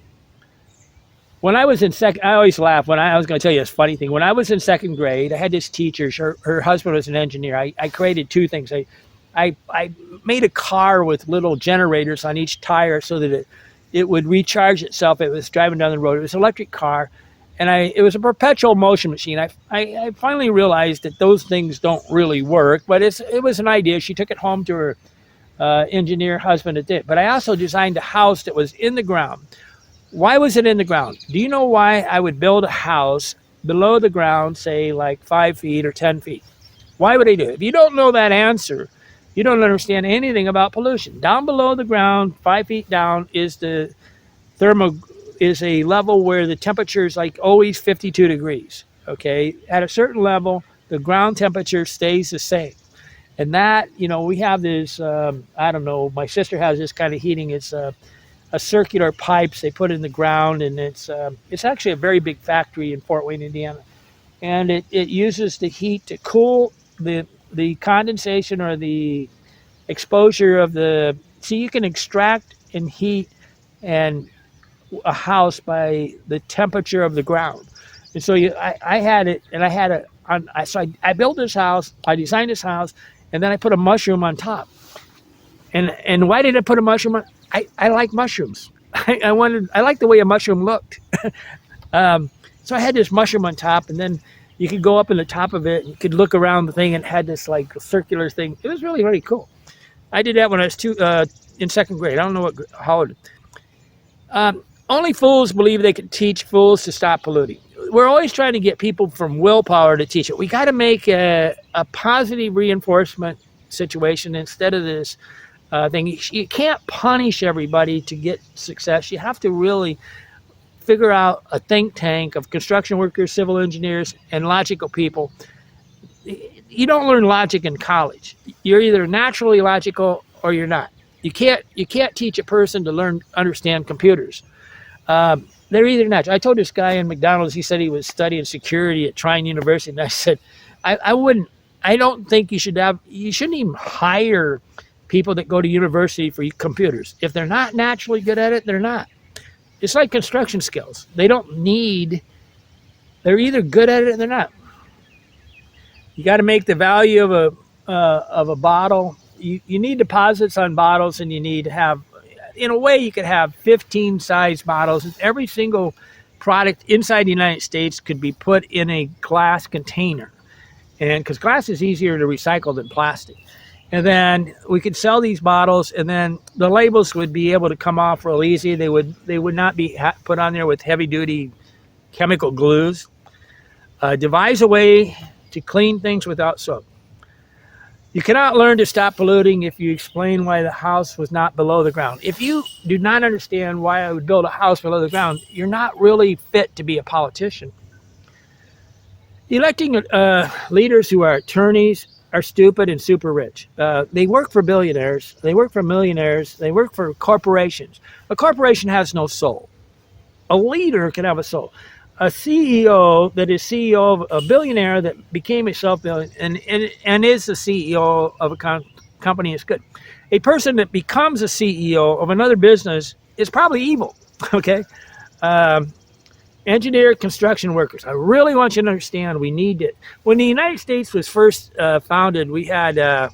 I was in second, I always laugh when I was going to tell you this funny thing. When I was in second grade, I had this teacher. Her husband was an engineer. I created two things. I made a car with little generators on each tire so that it would recharge itself. It was driving down the road. It was an electric car. And it was a perpetual motion machine. I finally realized that those things don't really work, but it was an idea. She took it home to her engineer husband that did. But I also designed a house that was in the ground. Why was it in the ground? Do you know why I would build a house below the ground, say like 5 feet or 10 feet? Why would I do it? If you don't know that answer, you don't understand anything about pollution. Down below the ground, 5 feet down, is a level where the temperature is like always 52 degrees. Okay, at a certain level, the ground temperature stays the same. And that, we have this, I don't know, my sister has this kind of heating. It's a circular pipes they put in the ground, and it's actually a very big factory in Fort Wayne, Indiana. And it uses the heat to cool the condensation or the exposure of so you can extract and heat and a house by the temperature of the ground. And so I had it, and I built this house, I designed this house, and then I put a mushroom on top. And why did I put a mushroom on? I like mushrooms. I like the way a mushroom looked. So I had this mushroom on top, and then you could go up in the top of it, and you could look around the thing, and it had this like circular thing. It was really, really cool. I did that when I was in second grade. I don't know how old. Only fools believe they can teach fools to stop polluting. We're always trying to get people from willpower to teach it. We got to make a positive reinforcement situation instead of this thing. You can't punish everybody to get success. You have to really figure out a think tank of construction workers, civil engineers, and logical people. You don't learn logic in college. You're either naturally logical or you're not. You can't teach a person to understand computers. They're either natural. I told this guy in McDonald's, he said he was studying security at Trine University, and I said, I don't think you shouldn't even hire people that go to university for computers. If they're not naturally good at it, they're not. It's like construction skills. They're either good at it or they're not. You got to make the value of a bottle. You need deposits on bottles, and you need to have, in a way, you could have 15 size bottles. Every single product inside the United States could be put in a glass container. and because glass is easier to recycle than plastic. And then we could sell these bottles, and then the labels would be able to come off real easy. They would not be put on there with heavy duty chemical glues. Devise a way to clean things without soap. You cannot learn to stop polluting if you explain why the house was not below the ground. If you do not understand why I would build a house below the ground, you're not really fit to be a politician. Electing leaders who are attorneys are stupid and super rich. They work for billionaires. They work for millionaires. They work for corporations. A corporation has no soul. A leader can have a soul. A CEO that is CEO of a billionaire that became a self-billionaire and is the CEO of a company is good. A person that becomes a CEO of another business is probably evil, okay? Engineer, construction workers. I really want you to understand we need it. When the United States was first founded, we had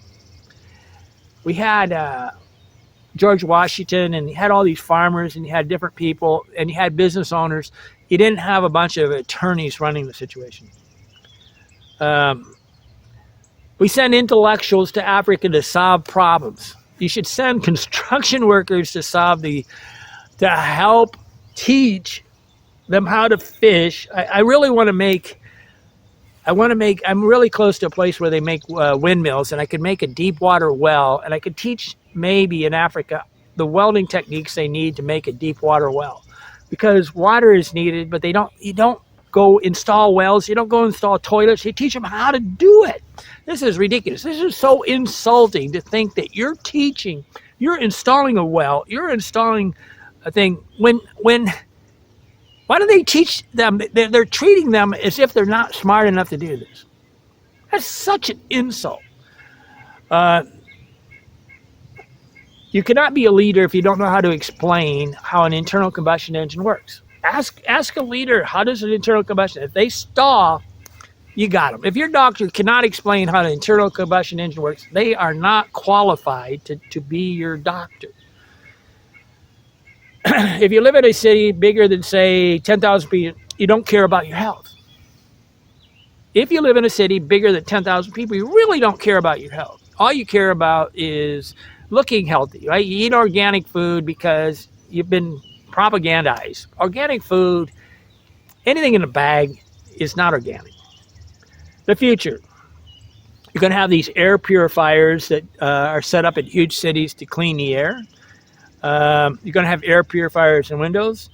George Washington, and you had all these farmers, and you had different people, and you had business owners. You didn't have a bunch of attorneys running the situation. We send intellectuals to Africa to solve problems. You should send construction workers to help teach them how to fish. I'm really close to a place where they make windmills, and I could make a deep water well, and I could teach maybe in Africa the welding techniques they need to make a deep water well, because water is needed, but you don't go install wells, you don't go install toilets, you teach them how to do it. This is ridiculous. This is so insulting to think that you're installing a well, you're installing a thing when why do they teach them? They're treating them as if they're not smart enough to do this. That's such an insult. You cannot be a leader if you don't know how to explain how an internal combustion engine works. Ask a leader, how does an internal combustion? If they stall, you got them. If your doctor cannot explain how an internal combustion engine works, they are not qualified to be your doctor. If you live in a city bigger than, say, 10,000 people, you don't care about your health. If you live in a city bigger than 10,000 people, you really don't care about your health. All you care about is looking healthy, right? You eat organic food because you've been propagandized. Organic food, anything in a bag is not organic. The future. You're going to have these air purifiers that are set up in huge cities to clean the air. You're going to have air purifiers in windows.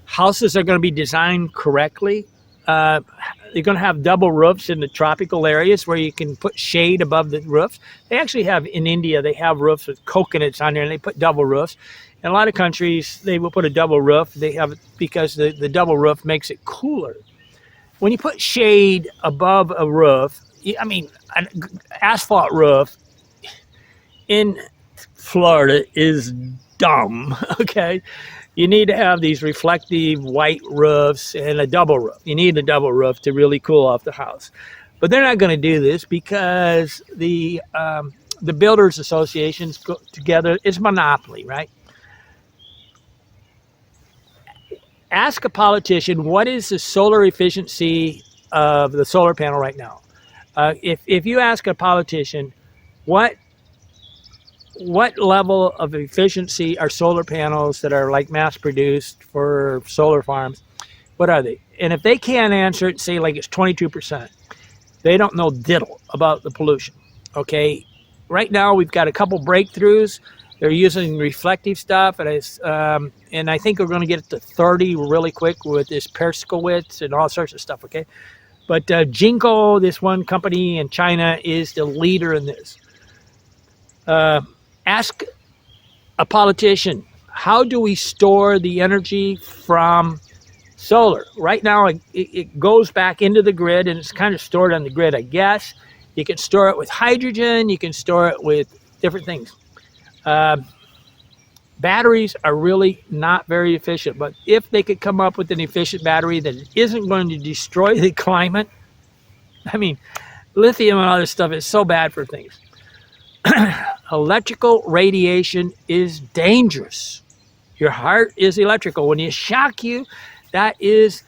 Houses are going to be designed correctly. You're going to have double roofs in the tropical areas where you can put shade above the roofs. They actually have, in India, they have roofs with coconuts on there, and they put double roofs. In a lot of countries, they will put a double roof. They have it because the double roof makes it cooler. When you put shade above a roof, an asphalt roof in Florida is dumb, okay? You need to have these reflective white roofs and a double roof. You need a double roof to really cool off the house. But they're not going to do this because the builders associations go together. It's monopoly, right? Ask a politician, what is the solar efficiency of the solar panel right now? If you ask a politician, what level of efficiency are solar panels that are like mass produced for solar farms? What are they? And if they can't answer it, say like it's 22%, they don't know diddle about the pollution. Okay. Right now we've got a couple breakthroughs. They're using reflective stuff, and I think we're going to get it to 30 really quick with this Perskowitz and all sorts of stuff. Okay. But Jinko, this one company in China, is the leader in this. Ask a politician, how do we store the energy from solar? Right now, it goes back into the grid, and it's kind of stored on the grid, I guess. You can store it with hydrogen. You can store it with different things. Batteries are really not very efficient, but if they could come up with an efficient battery that isn't going to destroy the climate, lithium and all this stuff is so bad for things. Electrical radiation is dangerous. Your heart is electrical. When you shock you, that is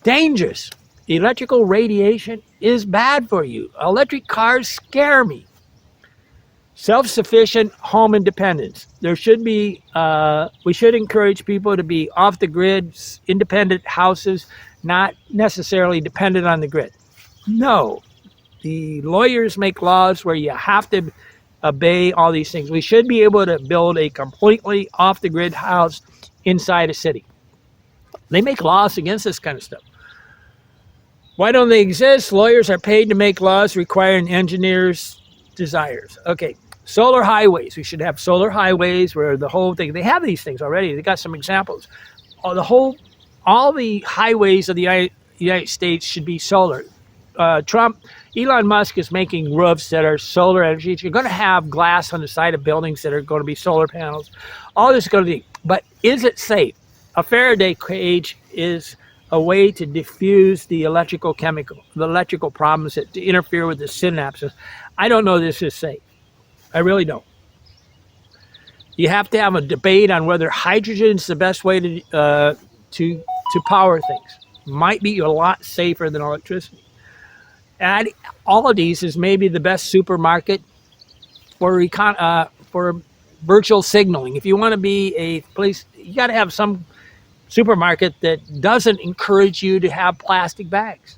dangerous. Electrical radiation is bad for you. Electric cars scare me. Self-sufficient home independence. There should be, we should encourage people to be off the grid, independent houses, not necessarily dependent on the grid. No, the lawyers make laws where you have to obey all these things. We should be able to build a completely off the grid house inside a city. They make laws against this kind of stuff. Why don't they exist? Lawyers are paid to make laws requiring engineers' desires. Okay. Solar highways. We should have solar highways where the whole thing, they have these things already. They got some examples. All the highways of the United States should be solar. Elon Musk is making roofs that are solar energy. You're going to have glass on the side of buildings that are going to be solar panels. All this is going to be, but is it safe? A Faraday cage is a way to diffuse the electrical problems that interfere with the synapses. I don't know this is safe. I really don't. You have to have a debate on whether hydrogen is the best way to power things. Might be a lot safer than electricity. And all of these is maybe the best supermarket for virtual signaling. If you want to be a place, you got to have some supermarket that doesn't encourage you to have plastic bags.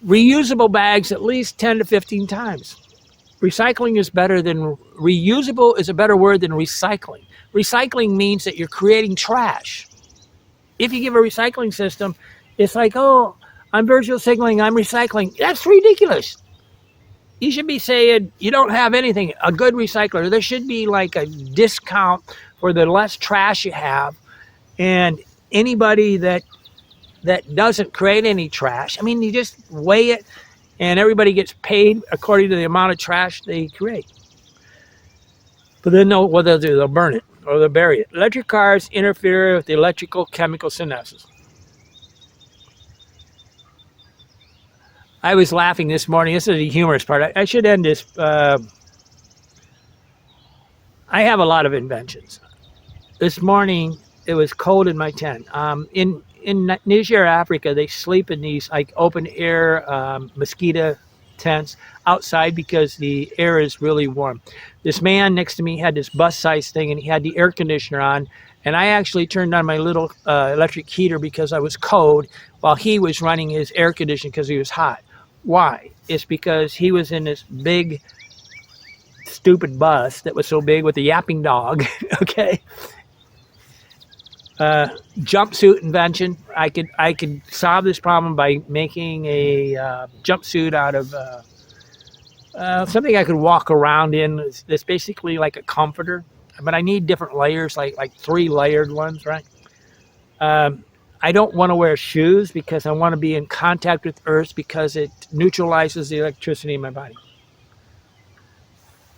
Reusable bags at least 10 to 15 times. Recycling is better than reusable is a better word than recycling. Recycling means that you're creating trash. If you give a recycling system, it's like, oh, I'm virtual signaling, I'm recycling. That's ridiculous. You should be saying you don't have anything. A good recycler, there should be like a discount for the less trash you have. And anybody that doesn't create any trash, I mean, you just weigh it and everybody gets paid according to the amount of trash they create. But then what they'll do, they'll burn it or they'll bury it. Electric cars interfere with the electrical chemical synapses. I was laughing this morning. This is the humorous part. I should end this. I have a lot of inventions. This morning, it was cold in my tent. In Niger, Africa, they sleep in these like open air mosquito tents outside because the air is really warm. This man next to me had this bus-sized thing, and he had the air conditioner on. And I actually turned on my little electric heater because I was cold, while he was running his air conditioner because he was hot. Why? It's because he was in this big, stupid bus that was so big with a yapping dog. Okay. Jumpsuit invention. I could solve this problem by making a jumpsuit out of something I could walk around in. It's basically like a comforter, but I need different layers, like 3 layered ones, right? I don't want to wear shoes because I want to be in contact with earth because it neutralizes the electricity in my body.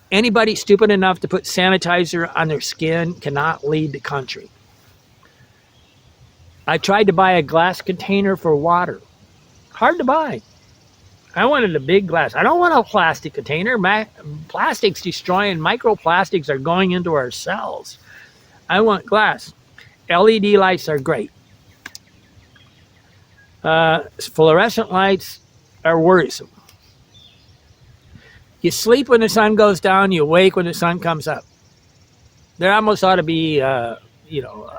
Anybody stupid enough to put sanitizer on their skin cannot lead the country. I tried to buy a glass container for water. Hard to buy. I wanted a big glass. I don't want a plastic container. Plastic's destroying. Microplastics are going into our cells. I want glass. LED lights are great. Fluorescent lights are worrisome. You sleep when the sun goes down. You wake when the sun comes up. There almost ought to be an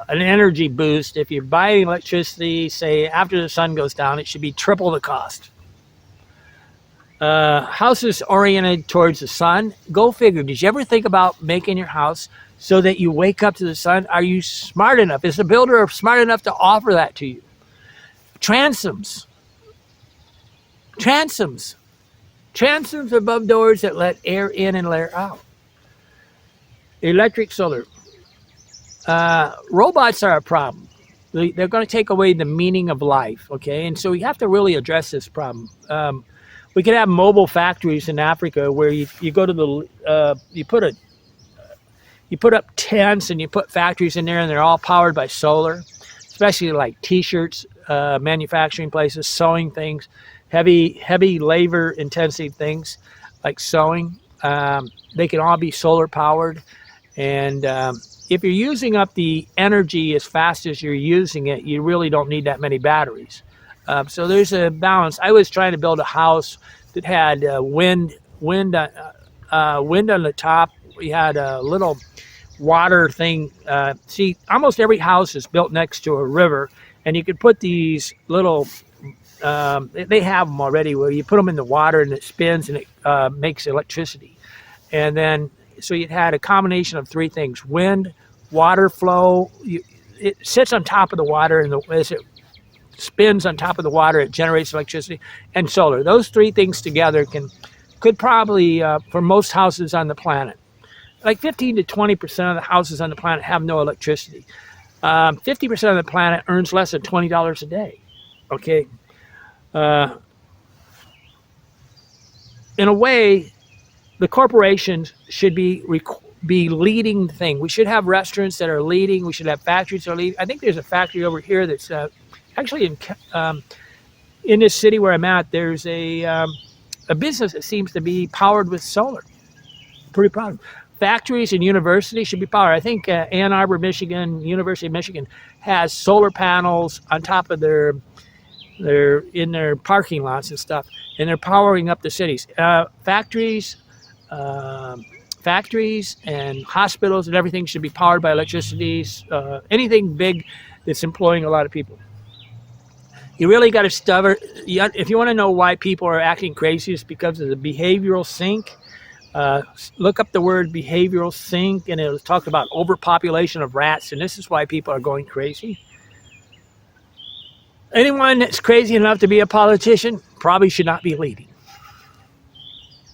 energy boost. If you're buying electricity, say after the sun goes down, it should be triple the cost. Houses oriented towards the sun. Go figure. Did you ever think about making your house so that you wake up to the sun? Are you smart enough? Is the builder smart enough to offer that to you? Transoms above doors that let air in and air out. Electric solar. Robots are a problem. They're going to take away the meaning of life, okay? And so we have to really address this problem. We could have mobile factories in Africa where you go to you put up tents and you put factories in there and they're all powered by solar, especially like t-shirts, manufacturing places, sewing things, heavy labor intensive things like sewing. They can all be solar powered. And if you're using up the energy as fast as you're using it, you really don't need that many batteries. So there's a balance. I was trying to build a house that had wind on the top. We had a little water thing. See, almost every house is built next to a river, and you could put these little. They have them already where you put them in the water and it spins and it makes electricity. And then, so you had a combination of three things: wind, water flow. It sits on top of the water, and as it spins on top of the water, it generates electricity, and solar. Those three things together could probably, for most houses on the planet, like 15 to 20% of the houses on the planet have no electricity. 50% of the planet earns less than $20 a day. Okay. In a way, the corporations should be leading the thing. We should have restaurants that are leading. We should have factories that are leading. I think there's a factory over here that's actually in this city where I'm at. There's a business that seems to be powered with solar. Pretty proud of them. Factories and universities should be powered. I think Ann Arbor, Michigan, University of Michigan has solar panels on top of their in their parking lots and stuff, and they're powering up the cities. Factories and hospitals and everything should be powered by electricity. Anything big that's employing a lot of people. You really got to study. If you want to know why people are acting crazy, it's because of the behavioral sink. Look up the word behavioral sink, and it talks about overpopulation of rats, and this is why people are going crazy. Anyone that's crazy enough to be a politician probably should not be leading.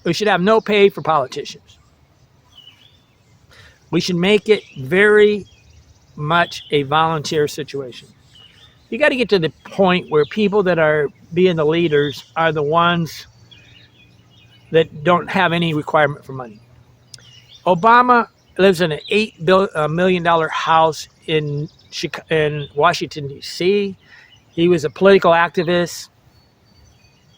We should have no pay for politicians. We should make it very much a volunteer situation. You got to get to the point where people that are being the leaders are the ones that don't have any requirement for money. Obama lives in an $8 million house in Washington, D.C. He was a political activist,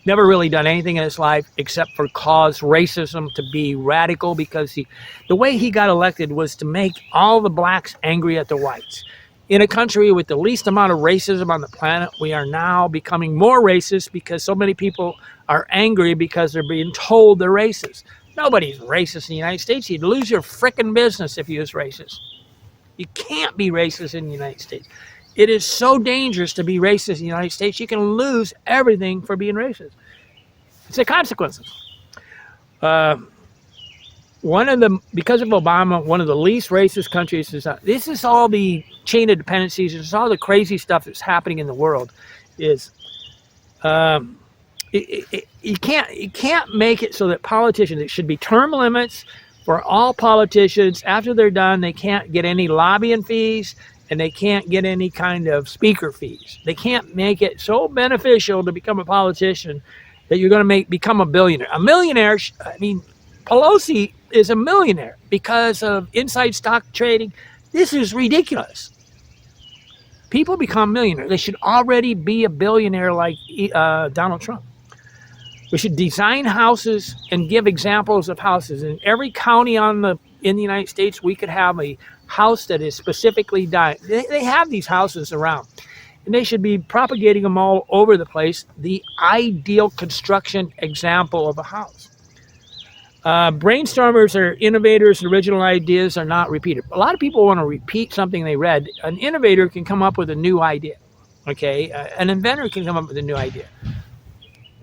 never really done anything in his life except for cause racism to be radical, because the way he got elected was to make all the blacks angry at the whites. In a country with the least amount of racism on the planet, we are now becoming more racist because so many people are angry because they're being told they're racist. Nobody's racist in the United States. You'd lose your frickin' business if you was racist. You can't be racist in the United States. It is so dangerous to be racist in the United States. You can lose everything for being racist. It's the consequences. Because of Obama, one of the least racist countries is. This is all the chain of dependencies. This is all the crazy stuff that's happening in the world. You can't make it so that politicians. It should be term limits for all politicians. After they're done, they can't get any lobbying fees. And they can't get any kind of speaker fees. They can't make it so beneficial to become a politician that you're going to become a billionaire. A millionaire, Pelosi is a millionaire because of inside stock trading. This is ridiculous. People become millionaires. They should already be a billionaire like Donald Trump. We should design houses and give examples of houses. In every county in the United States, we could have a house that is specifically designed. They have these houses around, and they should be propagating them all over the place. The ideal construction example of a house. Brainstormers are innovators. Original ideas are not repeated. A lot of people want to repeat something they read. An innovator can come up with a new idea. Okay, an inventor can come up with a new idea.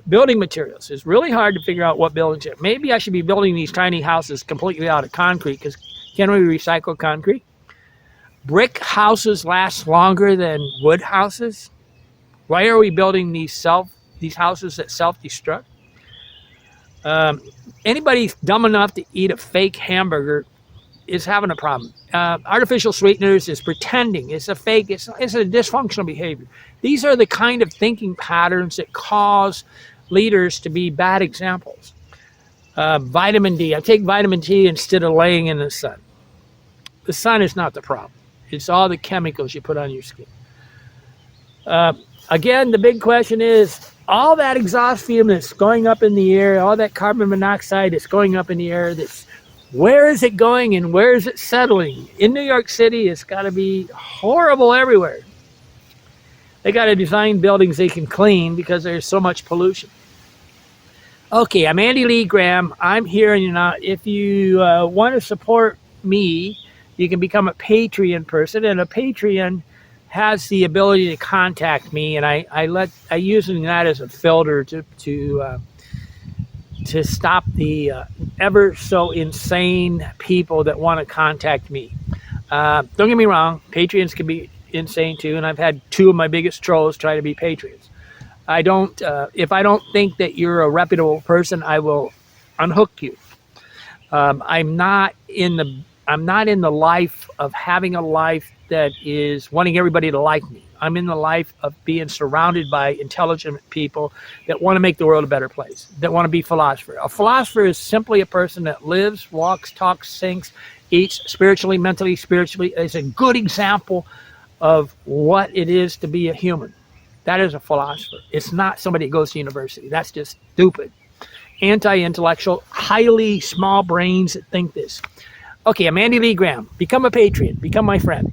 Building materials. It's really hard to figure out what building. Maybe I should be building these tiny houses completely out of concrete, because can we recycle concrete? Brick houses last longer than wood houses. Why are we building these houses that self-destruct? Anybody dumb enough to eat a fake hamburger is having a problem. Artificial sweeteners is pretending. It's a fake. It's a dysfunctional behavior. These are the kind of thinking patterns that cause leaders to be bad examples. Vitamin D. I take vitamin D instead of laying in the sun. The sun is not the problem. It's all the chemicals you put on your skin. Again, the big question is, all that exhaust fume that's going up in the air, all that carbon monoxide that's going up in the air, where is it going and where is it settling? In New York City, it's got to be horrible everywhere. They got to design buildings they can clean because there's so much pollution. Okay, I'm Andy Lee Graham. I'm here, and if you want to support me, you can become a Patreon person, and a Patreon has the ability to contact me, and I using that as a filter to stop the ever so insane people that want to contact me. Don't get me wrong, Patreons can be insane too, and I've had two of my biggest trolls try to be Patreons. I don't. If I don't think that you're a reputable person, I will unhook you. I'm not in the life of having a life that is wanting everybody to like me. I'm in the life of being surrounded by intelligent people that want to make the world a better place, that want to be philosophers. A philosopher is simply a person that lives, walks, talks, thinks, eats spiritually, mentally, spiritually. It's a good example of what it is to be a human. That is a philosopher. It's not somebody that goes to university. That's just stupid. Anti-intellectual, highly small brains that think this. Okay, I'm Andy Lee Graham. Become a Patreon. Become my friend.